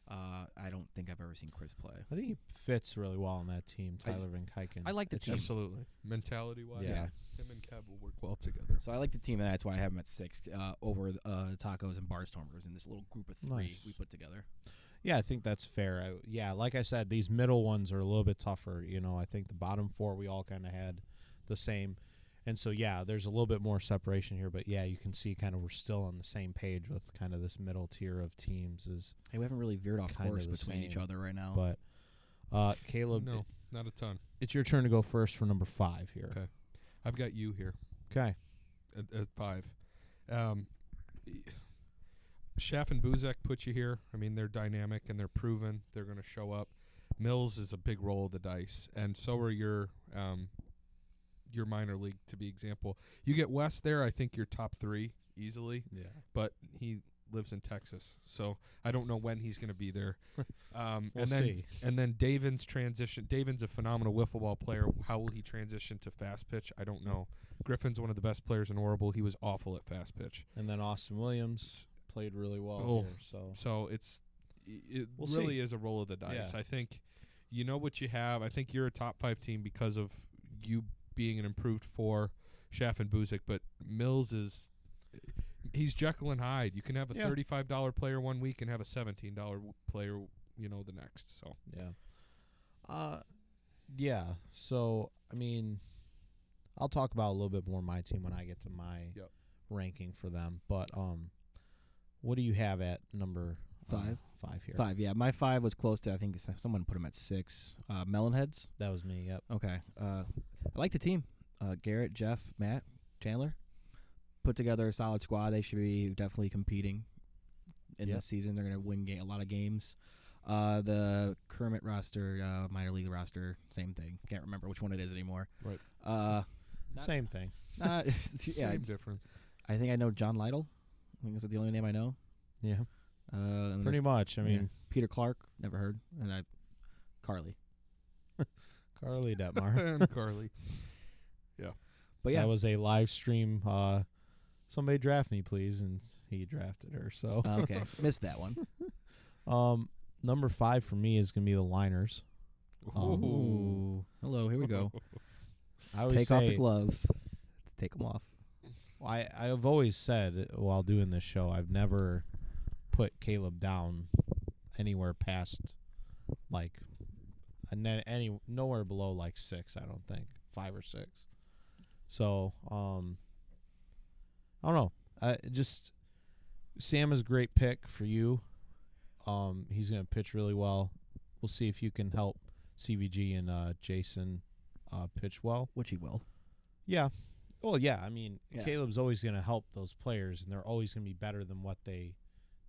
I don't think I've ever seen Chris play. I think he fits really well on that team, Tyler Van Kuiken. I like the team. Absolutely. Mentality-wise, Yeah. him and Kev will work well together. So I like the team, and that's why I have him at 6 over Tacos and Barnstormers in this little group of 3 we put together. Yeah, I think that's fair. Like I said, these middle ones are a little bit tougher. I think the bottom 4 we all kind of had the same. And so, yeah, there's a little bit more separation here. But, yeah, you can see kind of we're still on the same page with kind of this middle tier of teams. Hey, we haven't really veered off Kinda course the between each same, other right now. But, Caleb, No, not a ton. it's your turn to go first for number 5 here. Okay. I've got you here Okay. at 5. Schaff and Buzek put you here. I mean, they're dynamic and they're proven. They're going to show up. Mills is a big roll of the dice, and so are your minor league, to be example. You get West there, I think you're top 3 easily. Yeah. But he lives in Texas, so I don't know when he's going to be there. We'll see. And then Davin's transition. Davin's a phenomenal wiffle ball player. How will he transition to fast pitch? I don't know. Griffin's one of the best players in Orable. He was awful at fast pitch. And then Austin Williams played really well here. So it really is a roll of the dice. Yeah. I think you know what you have. I think you're a top 5 team because of you being an improved 4, Schaff and Buzek. But Mills he's Jekyll and Hyde. You can have a $35 player one week and have a $17 player, the next. So yeah. So I mean, I'll talk about a little bit more my team when I get to my ranking for them. But what do you have at number 5? 5 here. 5, yeah. My 5 was close to, I think someone put him at 6. Melonheads. That was me. Yep. Okay. I like the team. Garrett, Jeff, Matt, Chandler put together a solid squad. They should be definitely competing in this season. They're going to win a lot of games. The Kermit roster, minor league roster, same thing. Can't remember which one it is anymore. Right. Same thing. Same difference. I think I know John Lytle. I think that's the only name I know. Yeah. And Pretty much. I mean, Peter Clark, never heard, and Carly. Carly Detmar. And Carly. Yeah. But yeah, that was a live stream. Somebody draft me, please, and he drafted her. So okay, missed that one. Number 5 for me is gonna be the Liners. Ooh. Hello, here we go. I always Take off the gloves. Take them off. I've always said while doing this show, I've never put Caleb down anywhere past nowhere below 6. I don't think 5 or 6. So I don't know. Sam is a great pick for you. He's gonna pitch really well. We'll see if you can help CVG and Jason pitch well. Which he will. Yeah. Well, yeah. I mean, Caleb's always going to help those players, and they're always going to be better than what they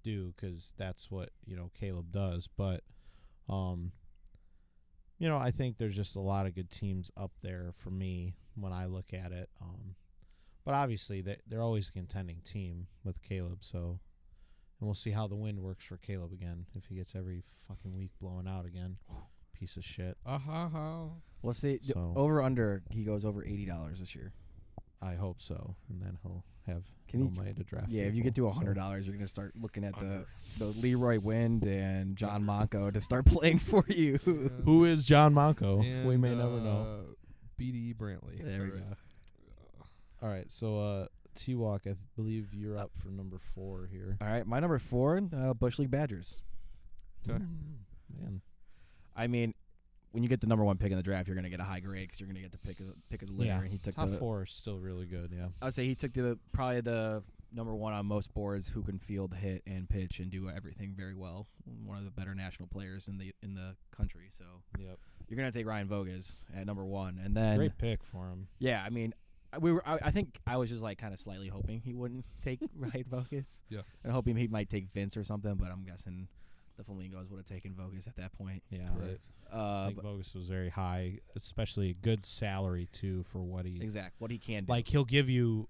do because that's what, Caleb does. But, I think there's just a lot of good teams up there for me when I look at it. But obviously, they're always a contending team with Caleb. So, and we'll see how the wind works for Caleb again if he gets every fucking week blowing out again. Piece of shit. We'll see. So, over under, he goes over $80 this year. I hope so, and then he'll have no money to draft. Yeah, if you get to $100, you're gonna start looking at the Leroy Wind and John Monco to start playing for you. Who is John Monco? And, we may never know. BDE Brantley. There we go. All right, so Twalk, I believe you're up for number 4 here. All right, my number 4, Bush League Badgers. Okay. Man, I mean, when you get the number 1 pick in the draft, you're going to get a high grade because you're going to get the pick of the litter. yeah. And he took top 4 is still really good. Yeah, I would say he took probably the number 1 on most boards, who can field, hit, and pitch, and do everything very well. One of the better national players in the country. So yep. You're going to take Ryan Voges at number 1, and then Great pick for him. Yeah, I mean, I think I was just kind of slightly hoping he wouldn't take Ryan Voges. Yeah, and hoping he might take Vince or something, but I'm guessing the Flamingos would have taken Voges at that point. Yeah, right. I think Voges was very high, especially a good salary too for what he what he can do. He'll give you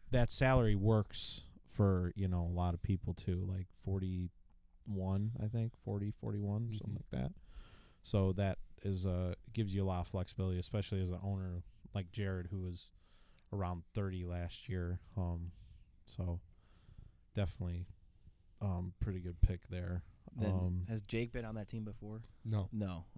that salary works for a lot of people too, 41, I think 40, 41, something like that. So that is gives you a lot of flexibility, especially as an owner like Jared, who was around 30 last year. So definitely pretty good pick there. Then, has Jake been on that team before? No.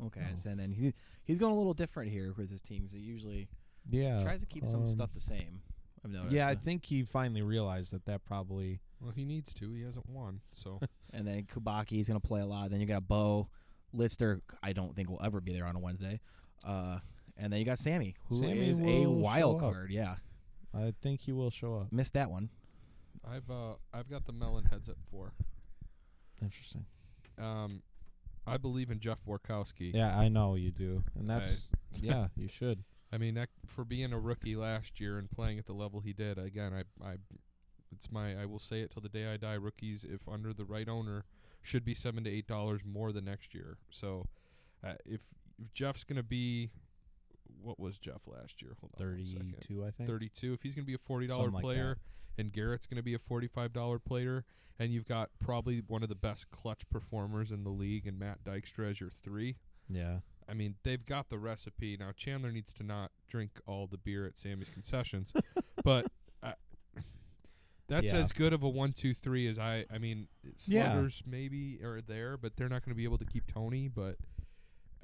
Okay. No. So then he's going a little different here with his teams. He usually tries to keep some stuff the same. I've noticed. Yeah, I think he finally realized that probably. Well, he needs to. He hasn't won, so. And then Kubaki is going to play a lot. Then you got Bo Lister. I don't think will ever be there on a Wednesday. And then you got Sammy, who Sammy is a will wild show up. card. Yeah, I think he will show up. missed that one. I've got the melon heads at 4. Interesting. I believe in Jeff Borkowski. Yeah, I know you do, and that's yeah, you should. I mean, for being a rookie last year and playing at the level he did, again, I will say it till the day I die. Rookies, if under the right owner, should be $7 to $8 more than next year. So, if Jeff's gonna be, what was Jeff last year? Hold on 32, I think. 32. If he's gonna be a $40 Something like player, and Garrett's gonna be a $45 player, and you've got probably one of the best clutch performers in the league, and Matt Dykstra as your 3. Yeah. I mean, they've got the recipe. Now, Chandler needs to not drink all the beer at Sammy's concessions, but that's as good of a 1-2-3 as I mean, sluggers maybe are there, but they're not going to be able to keep Tony. But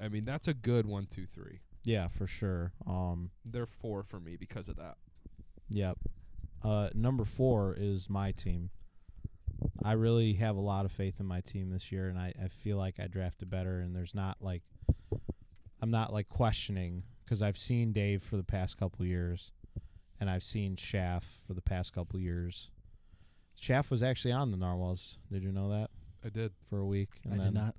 I mean, that's a good 1-2-3. Yeah, for sure. They're 4 for me because of that. Yep. Number 4 is my team. I really have a lot of faith in my team this year, and I feel like I drafted better. And there's not like, I'm not like questioning, because I've seen Dave for the past couple years, and I've seen Schaff for the past couple years. Schaff was actually on the Narwhals. Did you know that? I did. For a week. And I did not.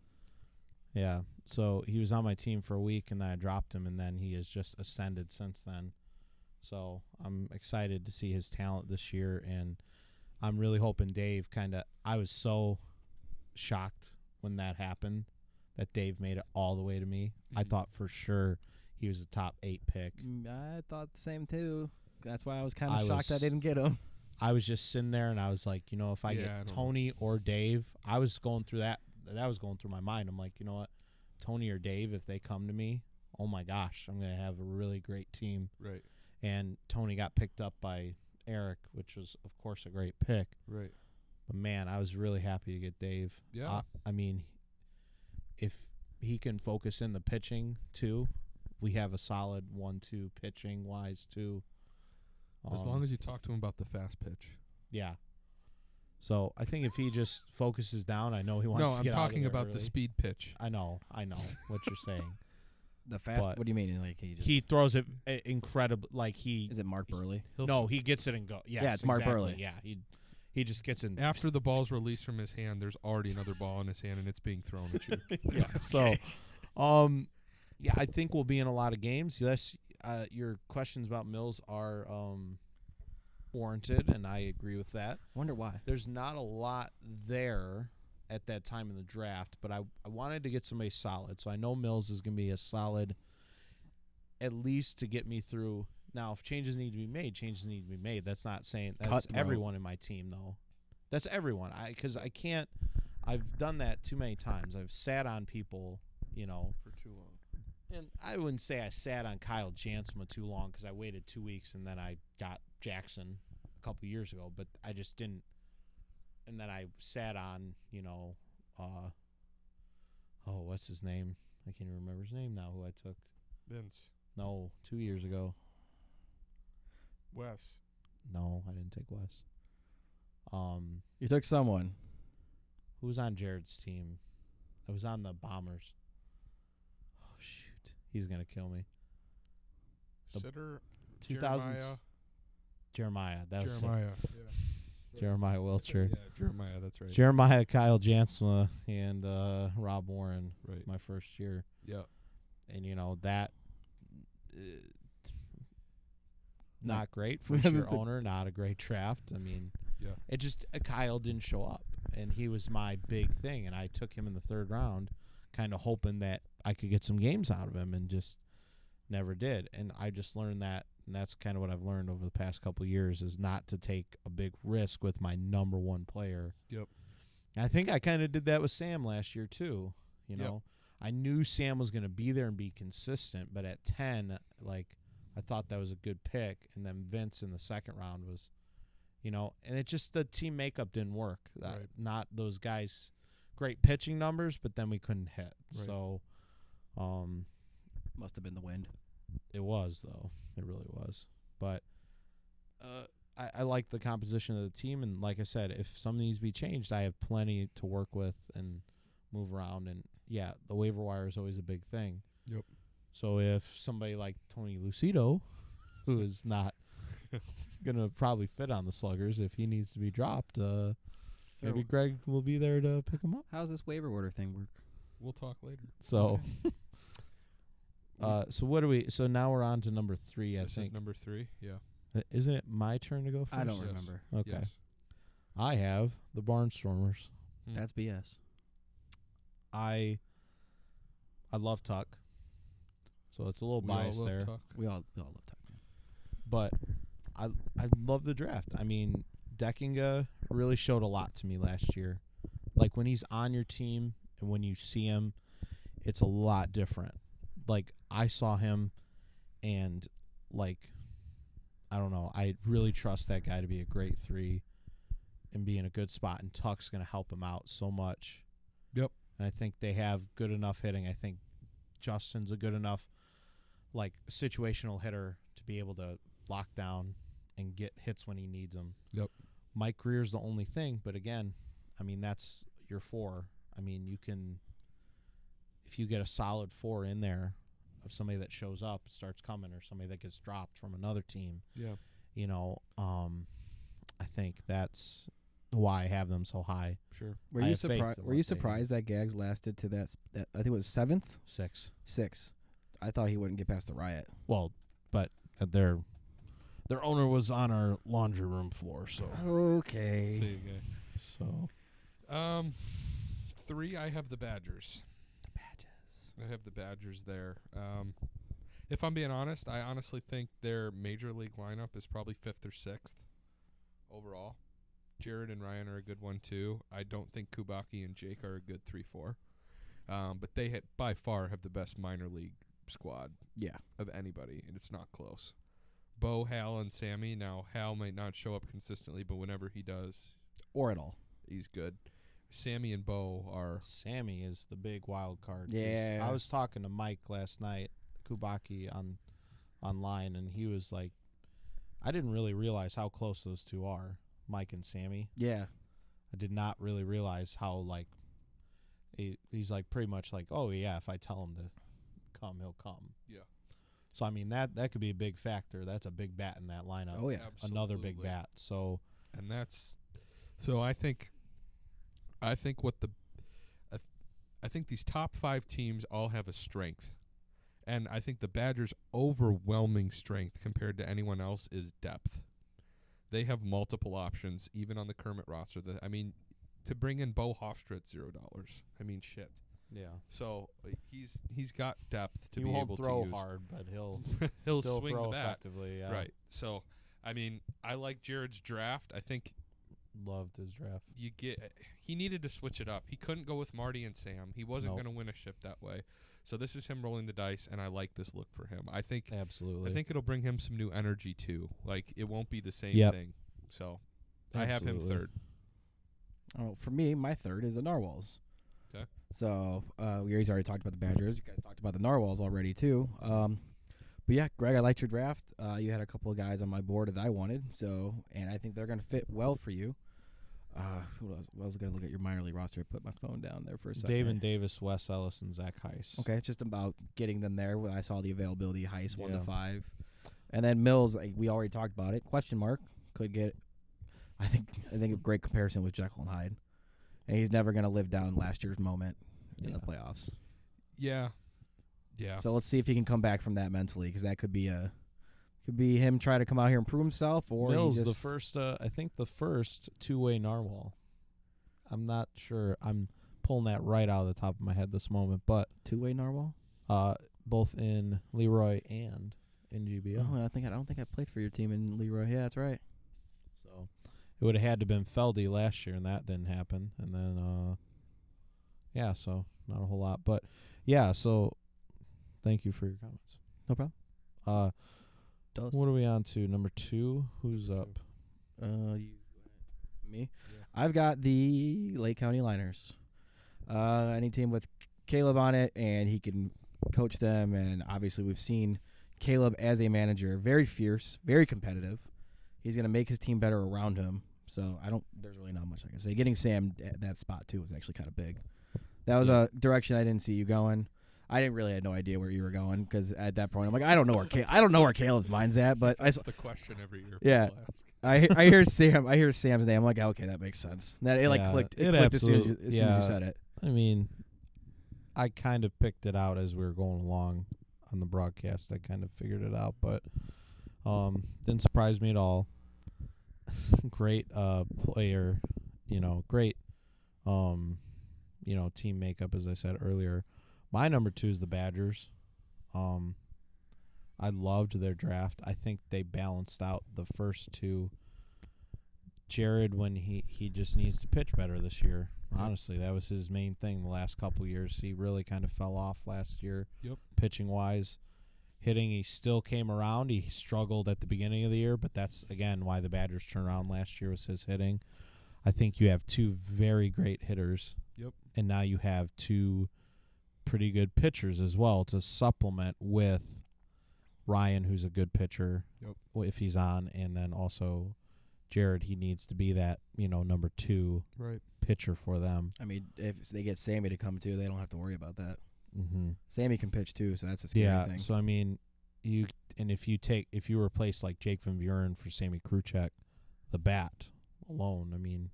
Yeah. So he was on my team for a week, and then I dropped him, and then he has just ascended since then. So I'm excited to see his talent this year, and I'm really hoping Dave I was so shocked when that happened that Dave made it all the way to me. I thought for sure he was a top 8 pick. I thought the same too. That's why I was kind of shocked I didn't get him. I was just sitting there, and I was like, if I get Tony or Dave, I was going through that. That was going through my mind. I'm like, you know what? Tony or Dave, if they come to me, oh my gosh, I'm going to have a really great team. Right. And Tony got picked up by Eric, which was, of course, a great pick. Right. But, man, I was really happy to get Dave. Yeah. I mean, if he can focus in the pitching, too, we have a solid 1-2 pitching-wise, too. As long as you talk to him about the fast pitch. Yeah. So I think if he just focuses down, I know he wants to get out of there. No, I'm talking about early. the speed pitch. I know what you're saying. The fast. But what do you mean? Like he throws it incredible. Like Is it Mark Burley? No, he gets it and go. Yes, yeah, it's Mark exactly. Burley. Yeah, he just gets in. After the ball's released from his hand, there's already another ball in his hand, and it's being thrown at you. Yeah. So, yeah, I think we'll be in a lot of games. Yes, your questions about Mills are warranted, and I agree with that. Wonder why. There's not a lot there at that time in the draft, but I wanted to get somebody solid. So I know Mills is going to be a solid, at least to get me through. Now, if changes need to be made, changes need to be made. That's not saying that's everyone in my team, though. That's everyone. Because I can't. I've done that too many times. I've sat on people, for too long. And I wouldn't say I sat on Kyle Jansma too long, because I waited 2 weeks and then I got Jackson a couple years ago, but I just didn't. And then I sat on, what's his name? I can't even remember his name now, who I took. Vince. No, 2 years ago. Wes. No, I didn't take Wes. You took someone. Who was on Jared's team? I was on the Bombers. Oh, shoot. He's going to kill me. Sitter. 2000. Jeremiah. That was Jeremiah. Jeremiah Wiltshire. Yeah, Jeremiah, that's right. Jeremiah, Kyle Jansma, and Rob Warren. Right. My first year. Yeah. And, that not great. First year owner, not a great draft. I mean, yeah. It just, Kyle didn't show up. And he was my big thing. And I took him in the 3rd round, kind of hoping that I could get some games out of him, and just never did. And I just learned that. And that's kind of what I've learned over the past couple of years, is not to take a big risk with my number 1 player. Yep. And I think I kind of did that with Sam last year too. I knew Sam was going to be there and be consistent, but at 10, I thought that was a good pick. And then Vince in the 2nd round was, and it just, the team makeup didn't work. Right. Not those guys, great pitching numbers, but then we couldn't hit. Right. So, Must have been the wind. It was, though. It really was. But I like the composition of the team, and like I said, if something needs to be changed, I have plenty to work with and move around. And, yeah, the waiver wire is always a big thing. Yep. So if somebody like Tony Lucido, who is not going to probably fit on the Sluggers if he needs to be dropped, maybe Greg will be there to pick him up. How's this waiver order thing work? We'll talk later. So, so what do we? So now we're on to number 3. This is number 3. Yeah. Isn't it my turn to go first? I don't Yes. remember. Okay. Yes. I have the Barnstormers. That's BS. I love Tuck, so it's a little We all biased love there. Tuck. We all love Tuck. But I love the draft. I mean, Deckinga really showed a lot to me last year. Like when he's on your team and when you see him, it's a lot different. Like I saw him, and like I don't know, I really trust that guy to be a great 3 and be in a good spot. And Tuck's going to help him out so much. Yep. And I think they have good enough hitting. I think Justin's a good enough, like, situational hitter to be able to lock down and get hits when he needs them. Yep. Mike Greer's the only thing, but again, I mean, that's your 4. I mean, you can, if you get a solid 4 in there of somebody that shows up, starts coming, or somebody that gets dropped from another team, Yeah. you know, I think that's why I have them so high. Sure. Were I you have faith in surprised? what Were you they surprised that Gags lasted to that? I think it was 7th, 6. 6th. I thought he wouldn't get past the Riot. Well, but their owner was on our laundry room floor, so Okay. See you guys. so 3, I have the Badgers. The Badges. I have the Badgers there. If I'm being honest, I honestly think their major league lineup is probably 5th or 6th overall. Jared and Ryan are a good one too. I don't think Kubaki and Jake are a good 3-4. But they by far have the best minor league squad Yeah. of anybody, and it's not close. Bo, Hal, and Sammy. Now, Hal might not show up consistently, but whenever he does, Or at all. he's good. Sammy and Bo are... Sammy is the big wild card. 'Cause Yeah. I was talking to Mike last night, Kubaki, online, and he was like, I didn't really realize how close those two are, Mike and Sammy. Yeah. I did not really realize how, like, he's like pretty much like, oh, yeah, if I tell him to come, he'll come. Yeah. So, I mean, that could be a big factor. That's a big bat in that lineup. Oh, yeah. Another big Absolutely. bat. So, And that's... So I think what the... I think these top 5 teams all have a strength. And I think the Badgers' overwhelming strength compared to anyone else is depth. They have multiple options, even on the Kermit roster. I mean, to bring in Bo Hofstra at $0. I mean, shit. yeah. So he's got depth to He be won't able throw to use. hard, but he'll He'll still swing throw the bat. effectively. Yeah. Right. So, I mean, I like Jared's draft. I think Loved his draft. he needed to switch it up. He couldn't go with Marty and Sam. He wasn't Nope. going to win a ship that way. So this is him rolling the dice, and I like this look for him. I think Absolutely. it'll bring him some new energy too. Like it won't be the same Yep. thing. So I have him Absolutely. 3rd. Oh, for me, my 3rd is the Narwhals. Okay. So we already talked about the Badgers. You guys talked about the Narwhals already too. But yeah, Greg, I liked your draft. You had a couple of guys on my board that I wanted. So, and I think they're going to fit well for you. Who else? I was going to look at your minor league roster. I put my phone down there for a second. David Davis, Wes Ellis, and Zach Heiss. Okay, it's just about getting them there. I saw the availability. Heiss 1 to Yeah. 5, and then Mills. Like, we already talked about it. Question mark could get. I think a great comparison with Jekyll and Hyde, and he's never going to live down last year's moment in the playoffs. Yeah. Yeah. So let's see if he can come back from that mentally, because that could be him trying to come out here and prove himself, or Mills, he the just, first, I think the first two-way narwhal. I'm not sure. I'm pulling that right out of the top of my head this moment, but two-way narwhal. both in Leroy and in GBO. Oh, I don't think I played for your team in Leroy. Yeah, that's right. So it would have had to been Feldy last year, and that didn't happen. And then, yeah, so not a whole lot. But, yeah, so thank you for your comments. No problem. What are we on to? Number 2? Who's up? Me. Yeah. I've got the Lake County Liners. Any team with Caleb on it, and he can coach them. And obviously, we've seen Caleb as a manager, very fierce, very competitive. He's going to make his team better around him. So there's really not much I can say. Getting Sam at that spot too was actually kind of big. That was a direction I didn't see you going. I didn't really had no idea where you were going because at that point I'm like I don't know where Caleb's mind's at, but That's the question every year. Yeah. People ask. I hear Sam's name. I'm like, okay, that makes sense. That it clicked. It clicked as soon as you said it. I mean, I kind of picked it out as we were going along on the broadcast. I kind of figured it out, but didn't surprise me at all. Great player, great team makeup, as I said earlier. My number 2 is the Badgers. I loved their draft. I think they balanced out the first two. Jared, when he just needs to pitch better this year. Honestly, that was his main thing the last couple of years. He really kind of fell off last year, pitching-wise. Hitting, he still came around. He struggled at the beginning of the year, but that's, again, why the Badgers turned around last year was his hitting. I think you have 2 very great hitters, and now you have 2 pretty good pitchers as well to supplement with Ryan, who's a good pitcher if he's on, and then also Jared, he needs to be that, number 2 pitcher for them. I mean, if they get Sammy to come too, they don't have to worry about that. Mm-hmm. Sammy can pitch too, so that's a scary thing. So I mean, if you replace like Jake Van Buren for Sammy Kruchek, the bat alone, I mean,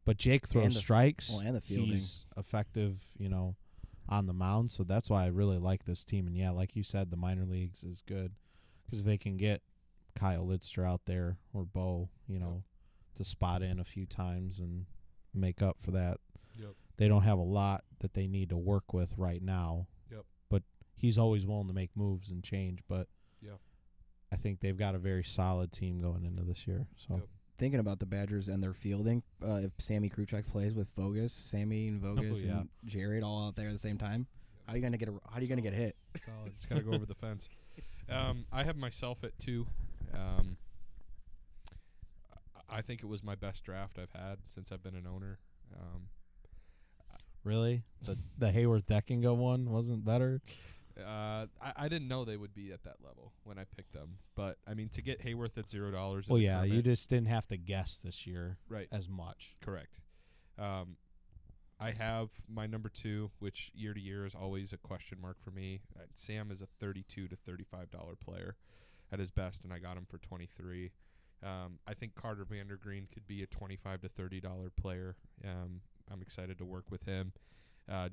But Jake throws strikes. And the fielding. He's effective, on the mound. So that's why I really like this team. And yeah, like you said, the minor leagues is good because they can get Kyle Lidster out there or Bo, to spot in a few times and make up for that. They don't have a lot that they need to work with right now. But he's always willing to make moves and change. But I think they've got a very solid team going into this year. So thinking about the Badgers and their fielding, if Sammy Kruchek plays with Sammy and Vogus and Jared all out there at the same time, how are you gonna get hit? Solid. It's gotta go over the fence. I have myself at 2. I think it was my best draft I've had since I've been an owner. Really? The Hayworth Deckinga one wasn't better? I didn't know they would be at that level when I picked them. But, I mean, to get Hayworth at $0 is you just didn't have to guess this year as much. Correct. I have my number 2, which year to year is always a question mark for me. Sam is a $32 to $35 player at his best, and I got him for $23. I think Carter Vandergreen could be a $25 to $30 player. I'm excited to work with him.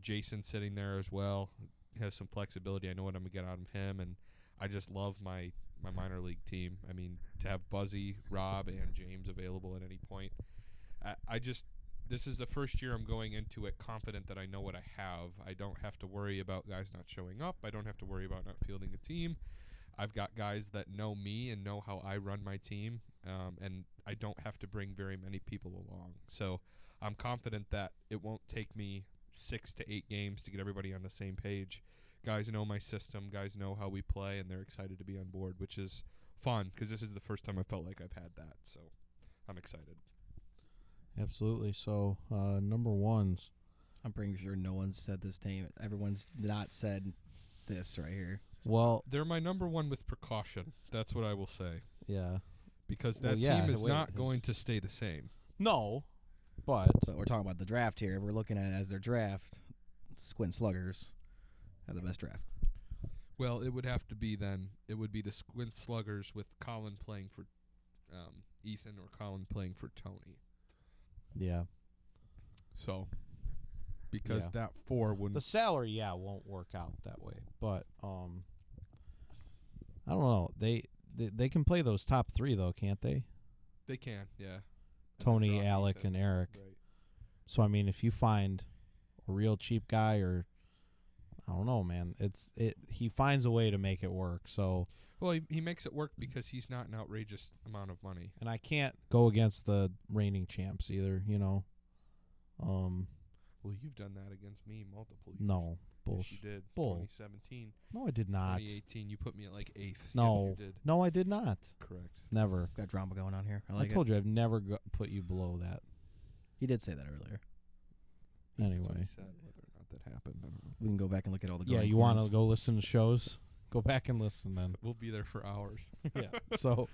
Jason sitting there as well has some flexibility. I know what I'm going to get out of him, and I just love my minor league team. I mean, to have Buzzy, Rob, and James available at any point. This is the first year I'm going into it confident that I know what I have. I don't have to worry about guys not showing up. I don't have to worry about not fielding a team. I've got guys that know me and know how I run my team, and I don't have to bring very many people along. So I'm confident that it won't take me 6 to 8 games to get everybody on the same page. Guys know my system. Guys know how we play, and they're excited to be on board, which is fun because this is the first time I felt like I've had that. So I'm excited. Absolutely. So number 1s. I'm pretty sure no one's said this team. Everyone's not said this right here. Well, they're my number 1 with precaution. That's what I will say. Yeah. Because that team is not going to stay the same. No. But we're talking about the draft here. If we're looking at it as their draft, Squint Sluggers have the best draft. Well, it would have to be then. It would be the Squint Sluggers with Colin playing for Ethan or Colin playing for Tony. Yeah. So, because that 4 wouldn't. The salary, won't work out that way. But I don't know. They can play those top 3 though, can't they? They can, yeah. Tony, Alec, and Eric. Right. So I mean, if you find a real cheap guy, or I don't know, man, he finds a way to make it work. So well, he makes it work because he's not an outrageous amount of money. And I can't go against the reigning champs either, Well, you've done that against me multiple years. No, yes, you did. 2017. No, I did not. 2018, you put me at like 8th. No, yes, you did. No, I did not. Correct. Never. Got drama going on here. I told you I've never put you below that. He did say that earlier. Anyway, whether or not that happened, I don't know. We can go back and look at all the. Yeah, you want to go listen to shows? Go back and listen then. We'll be there for hours. Yeah. So,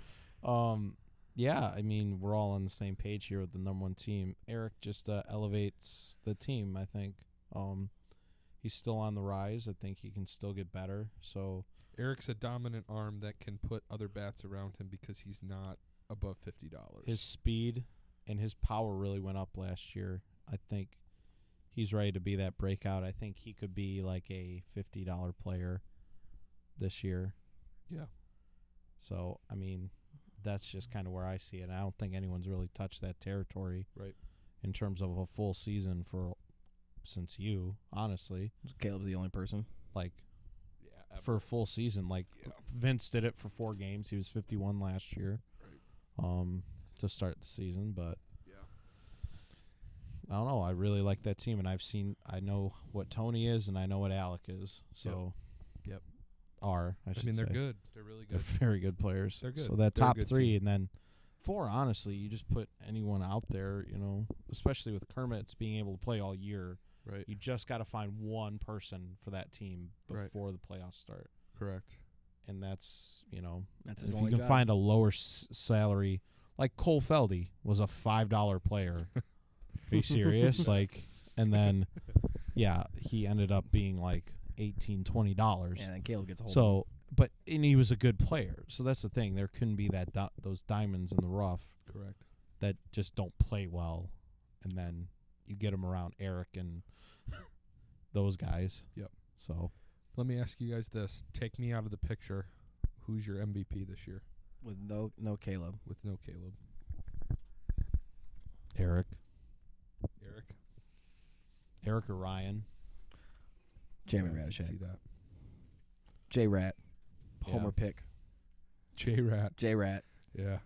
yeah, I mean, we're all on the same page here with the number 1 team. Eric just elevates the team, I think. he's still on the rise. I think he can still get better. So Eric's a dominant arm that can put other bats around him because he's not above $50. his speed and his power really went up last year. I think he's ready to be that breakout. I think he could be like a $50 player this year. Yeah. So, I mean, that's just kind of where I see it. I don't think anyone's really touched that territory Right. in terms of a full season since you, honestly. Caleb's the only person. Like, Yeah. for a full season. Like, Vince did it for 4 games. He was 51 last year to start the season. But, Yeah. I don't know. I really like that team. And I know what Tony is and I know what Alec is. So, Yep. I mean, they're say. good. They're really They're good. very good players. They're good. So that They're a top good 3 team. and then 4, honestly, you just put anyone out there, especially with Kermit's being able to play all year. Right. You just got to find one person for that team Right. before the playoffs start. Correct. And that's, That's his if only you can job. find a lower salary, like Cole Feldy was a $5 player. Are you serious? And then, yeah, he ended up being like $18, $20. Yeah, and Caleb gets a hold. So, and he was a good player. So that's the thing. There couldn't be those diamonds in the rough Correct. that just don't play well. And then you get them around Eric and those guys. Yep. So Let me ask you guys this. Take me out of the picture. Who's your MVP this year with no Caleb. with no Caleb? Eric Eric? or Ryan. Jamie I can see Radishak. that. J Rat. Homer Yeah. pick. J-Rat. J Rat. Yeah.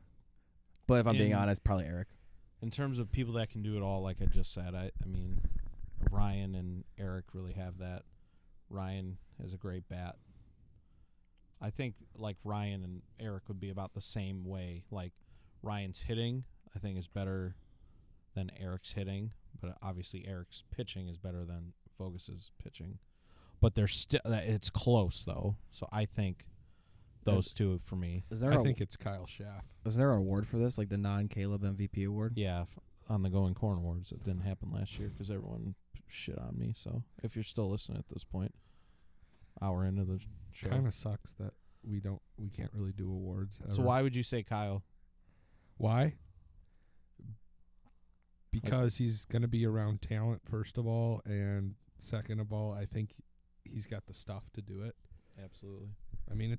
But if I'm being In- honest, probably Eric. In terms of people that can do it all, like I just said, I mean, Ryan and Eric really have that. Ryan has a great bat. I think like Ryan and Eric would be about the same way. Like Ryan's hitting, I think, is better than Eric's hitting, but obviously Eric's pitching is better than Vogus's pitching. But they're still it's close though. So I think those two for me. I think it's Kyle Schaff. Is there an award for this, like the non-Caleb MVP award? Yeah, on the Going Corn Awards. It didn't happen last year because everyone shit on me. So if you're still listening at this point, hour into the show. Kind of sucks that we can't really do awards. So ever. why would you say Kyle? Why? Because he's going to be around talent, first of all, and second of all, I think he's got the stuff to do it. Absolutely. I mean,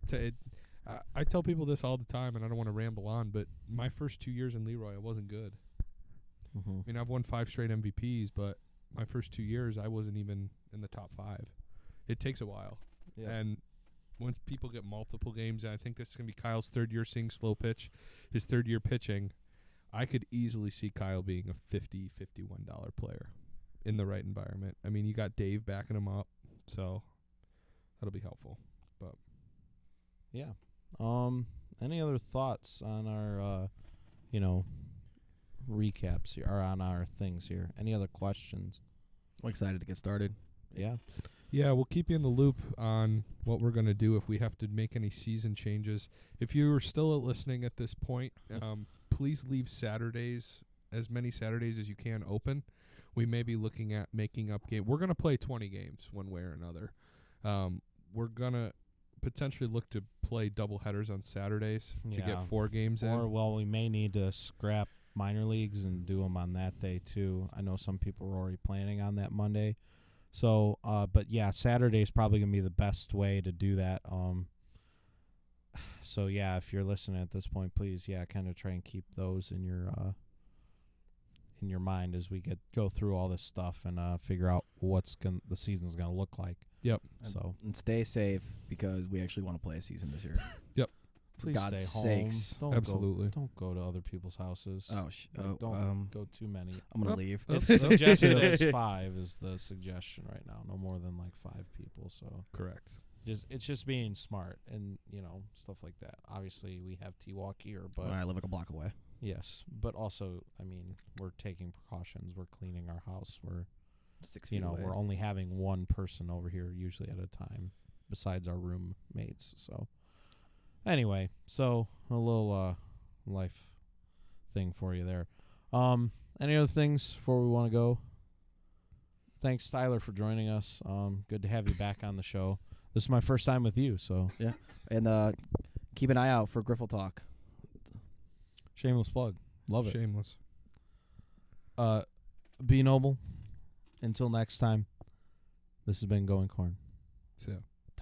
I tell people this all the time, and I don't want to ramble on, but my first 2 years in Leroy, I wasn't good. Mm-hmm. I mean, I've won 5 straight MVPs, but my first 2 years, I wasn't even in the top 5. It takes a while. Yeah. And once people get multiple games, and I think this is going to be Kyle's third year seeing slow pitch, his third year pitching, I could easily see Kyle being a $50, $51 player in the right environment. I mean, you got Dave backing him up, so that'll be helpful. But Yeah. Any other thoughts on our, recaps here, or on our things here? Any other questions? I'm excited to get started. Yeah. yeah, we'll keep you in the loop on what we're going to do if we have to make any season changes. If you are still listening at this point, please leave Saturdays, as many Saturdays as you can, open. We may be looking at making up game. We're going to play 20 games one way or another. We're going to potentially look to play double headers on Saturdays to Yeah. get 4 games in. Or, we may need to scrap minor leagues and do them on that day, too. I know some people are already planning on that Monday. So, but, yeah, Saturday is probably going to be the best way to do that. So, yeah, if you're listening at this point, please, kind of try and keep those in your mind as we go through all this stuff and figure out the season's going to look like. Yep. So And stay safe because we actually want to play a season this year. please God's stay home. sakes. Don't Absolutely. Don't go to other people's houses. Don't Go too many. I'm gonna leave. It's suggested as 5 is the suggestion right now. No more than like 5 people. So Correct. it's just being smart and stuff like that. Obviously we have Twalk here, but I live like a block away. yes, but also I mean we're taking precautions. We're cleaning our house. We're 6 feet away. we're only having one person over here usually at a time besides our roommates. So anyway, so a little life thing for you there. Any other things before we want to go? thanks, Tyler, for joining us. Good to have you back on the show. This is my first time with you, so. Yeah. And keep an eye out for Griffle Talk. Shameless plug. Love it. Shameless. Be noble. Until next time, this has been Going Corn. So.